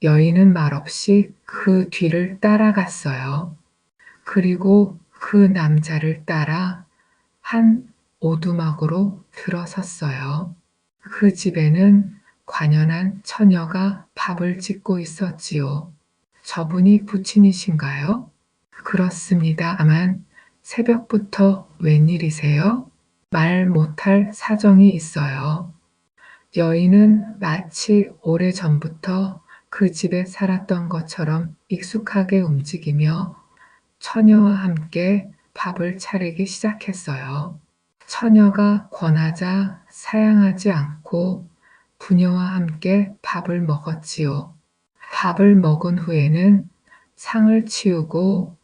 여인은 말없이 그 뒤를 따라갔어요. 그리고 그 남자를 따라 한 오두막으로 들어섰어요. 그 집에는 관연한 처녀가 밥을 짓고 있었지요. 저분이 부친이신가요? 그렇습니다만 새벽부터 웬일이세요? 말 못할 사정이 있어요. 여인은 마치 오래전부터 그 집에 살았던 것처럼 익숙하게 움직이며 처녀와 함께 밥을 차리기 시작했어요. 처녀가 권하자 사양하지 않고 부녀와 함께 밥을 먹었지요. 밥을 먹은 후에는 상을 치우고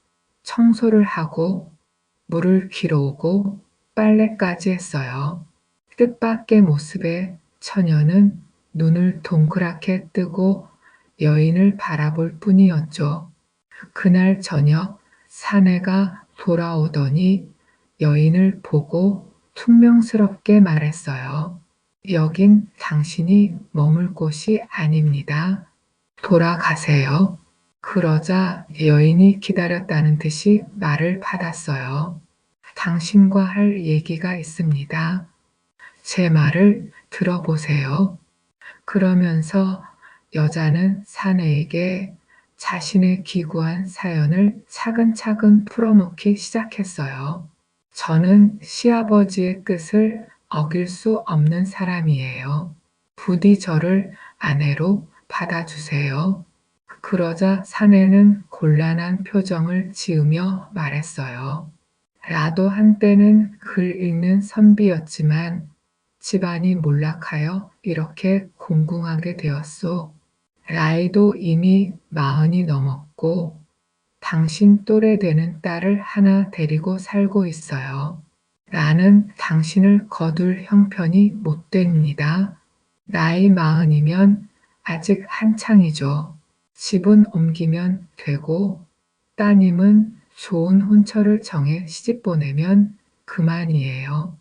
청소를 하고 물을 길어오고 빨래까지 했어요. 뜻밖의 모습에 처녀는 눈을 동그랗게 뜨고 여인을 바라볼 뿐이었죠. 그날 저녁 사내가 돌아오더니 여인을 보고 퉁명스럽게 말했어요. 여긴 당신이 머물 곳이 아닙니다. 돌아가세요. 그러자 여인이 기다렸다는 듯이 말을 받았어요. 당신과 할 얘기가 있습니다. 제 말을 들어보세요. 그러면서 여자는 사내에게 자신의 기구한 사연을 차근차근 풀어놓기 시작했어요. 저는 시아버지의 뜻을 어길 수 없는 사람이에요. 부디 저를 아내로 받아주세요. 그러자 사내는 곤란한 표정을 지으며 말했어요. 나도 한때는 글 읽는 선비였지만 집안이 몰락하여 이렇게 공궁하게 되었소. 나이도 이미 40이 넘었고 당신 또래 되는 딸을 하나 데리고 살고 있어요. 나는 당신을 거둘 형편이 못 됩니다. 나이 40이면 아직 한창이죠. 집은 옮기면 되고 따님은 좋은 혼처를 정해 시집 보내면 그만이에요.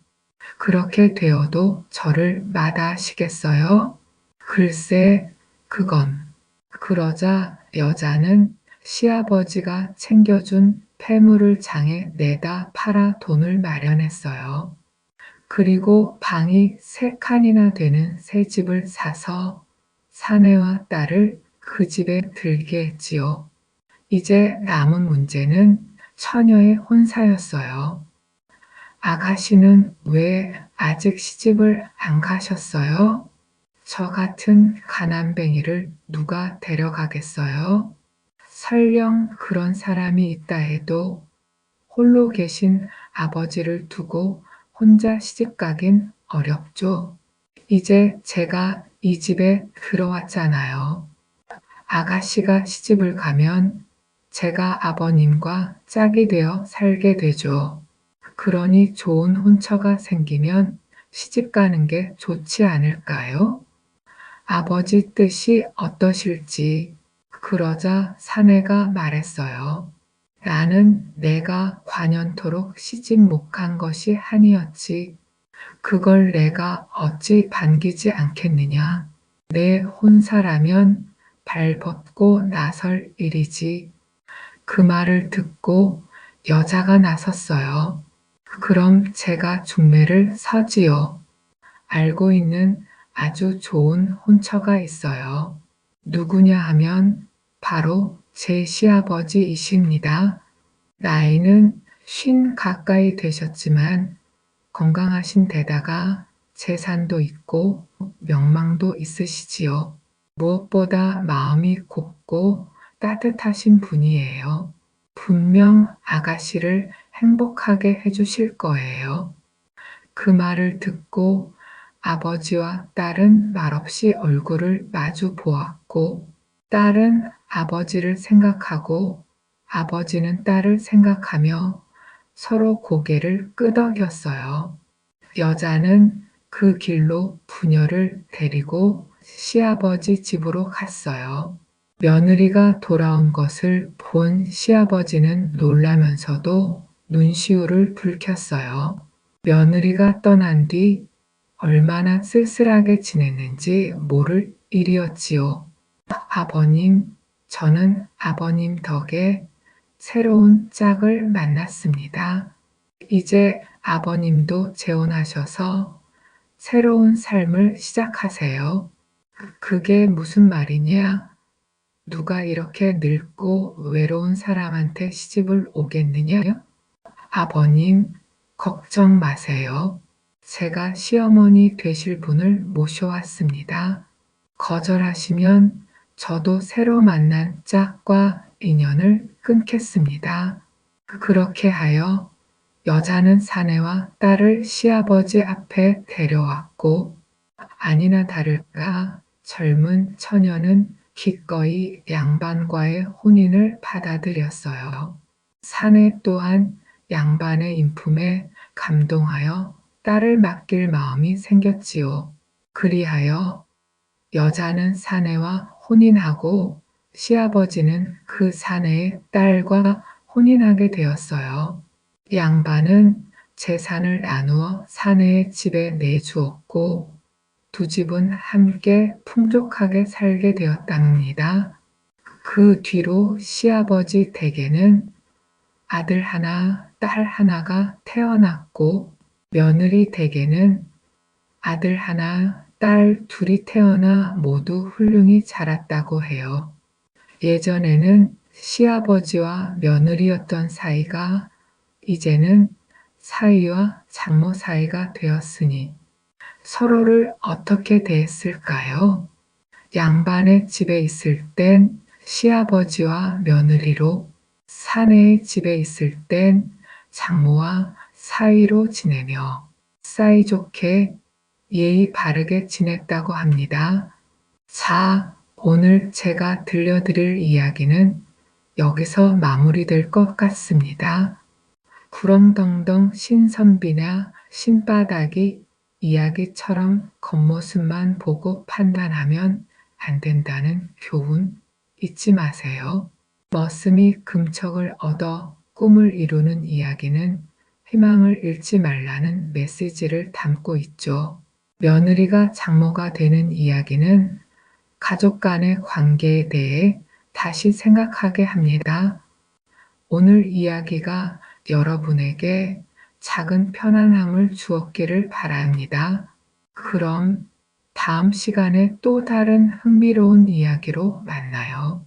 그렇게 되어도 저를 마다하시겠어요? 글쎄, 그건. 그러자 여자는 시아버지가 챙겨준 폐물을 장에 내다 팔아 돈을 마련했어요. 그리고 방이 3칸이나 되는 새 집을 사서 사내와 딸을 그 집에 들게 했지요. 이제 남은 문제는 처녀의 혼사였어요. 아가씨는 왜 아직 시집을 안 가셨어요? 저 같은 가난뱅이를 누가 데려가겠어요? 설령 그런 사람이 있다 해도 홀로 계신 아버지를 두고 혼자 시집가긴 어렵죠. 이제 제가 이 집에 들어왔잖아요. 아가씨가 시집을 가면 제가 아버님과 짝이 되어 살게 되죠. 그러니 좋은 혼처가 생기면 시집 가는 게 좋지 않을까요? 아버지 뜻이 어떠실지. 그러자 사내가 말했어요. 나는 내가 관연토록 시집 못 간 것이 한이었지. 그걸 내가 어찌 반기지 않겠느냐. 내 혼사라면 발벗고 나설 일이지. 그 말을 듣고 여자가 나섰어요. 그럼 제가 중매를 서지요. 알고 있는 아주 좋은 혼처가 있어요. 누구냐 하면 바로 제 시아버지이십니다. 나이는 50 가까이 되셨지만 건강하신 데다가 재산도 있고 명망도 있으시지요. 무엇보다 마음이 곱고 따뜻하신 분이에요. 분명 아가씨를 행복하게 해주실 거예요. 그 말을 듣고 아버지와 딸은 말없이 얼굴을 마주 보았고 딸은 아버지를 생각하고 아버지는 딸을 생각하며 서로 고개를 끄덕였어요. 여자는 그 길로 부녀를 데리고 시아버지 집으로 갔어요. 며느리가 돌아온 것을 본 시아버지는 놀라면서도 눈시울을 붉혔어요. 며느리가 떠난 뒤 얼마나 쓸쓸하게 지냈는지 모를 일이었지요. 아버님, 저는 아버님 덕에 새로운 짝을 만났습니다. 이제 아버님도 재혼하셔서 새로운 삶을 시작하세요. 그게 무슨 말이냐? 누가 이렇게 늙고 외로운 사람한테 시집을 오겠느냐? 아버님, 걱정 마세요. 제가 시어머니 되실 분을 모셔왔습니다. 거절하시면 저도 새로 만난 짝과 인연을 끊겠습니다. 그렇게 하여 여자는 사내와 딸을 시아버지 앞에 데려왔고 아니나 다를까 젊은 처녀는 기꺼이 양반과의 혼인을 받아들였어요. 사내 또한 양반의 인품에 감동하여 딸을 맡길 마음이 생겼지요. 그리하여 여자는 사내와 혼인하고 시아버지는 그 사내의 딸과 혼인하게 되었어요. 양반은 재산을 나누어 사내의 집에 내주었고 두 집은 함께 풍족하게 살게 되었답니다. 그 뒤로 시아버지 댁에는 아들 하나, 딸 하나가 태어났고 며느리 댁에는 아들 하나, 딸 둘이 태어나 모두 훌륭히 자랐다고 해요. 예전에는 시아버지와 며느리였던 사이가 이제는 사위와 장모 사이가 되었으니 서로를 어떻게 대했을까요? 양반의 집에 있을 땐 시아버지와 며느리로, 사내의 집에 있을 땐 장모와 사이로 지내며 사이좋게 예의 바르게 지냈다고 합니다. 자, 오늘 제가 들려드릴 이야기는 여기서 마무리될 것 같습니다. 구렁텅텅 신선비나 신바닥이 이야기처럼 겉모습만 보고 판단하면 안 된다는 교훈 잊지 마세요. 머슴이 금척을 얻어 꿈을 이루는 이야기는 희망을 잃지 말라는 메시지를 담고 있죠. 며느리가 장모가 되는 이야기는 가족 간의 관계에 대해 다시 생각하게 합니다. 오늘 이야기가 여러분에게 작은 편안함을 주었기를 바랍니다. 그럼 다음 시간에 또 다른 흥미로운 이야기로 만나요.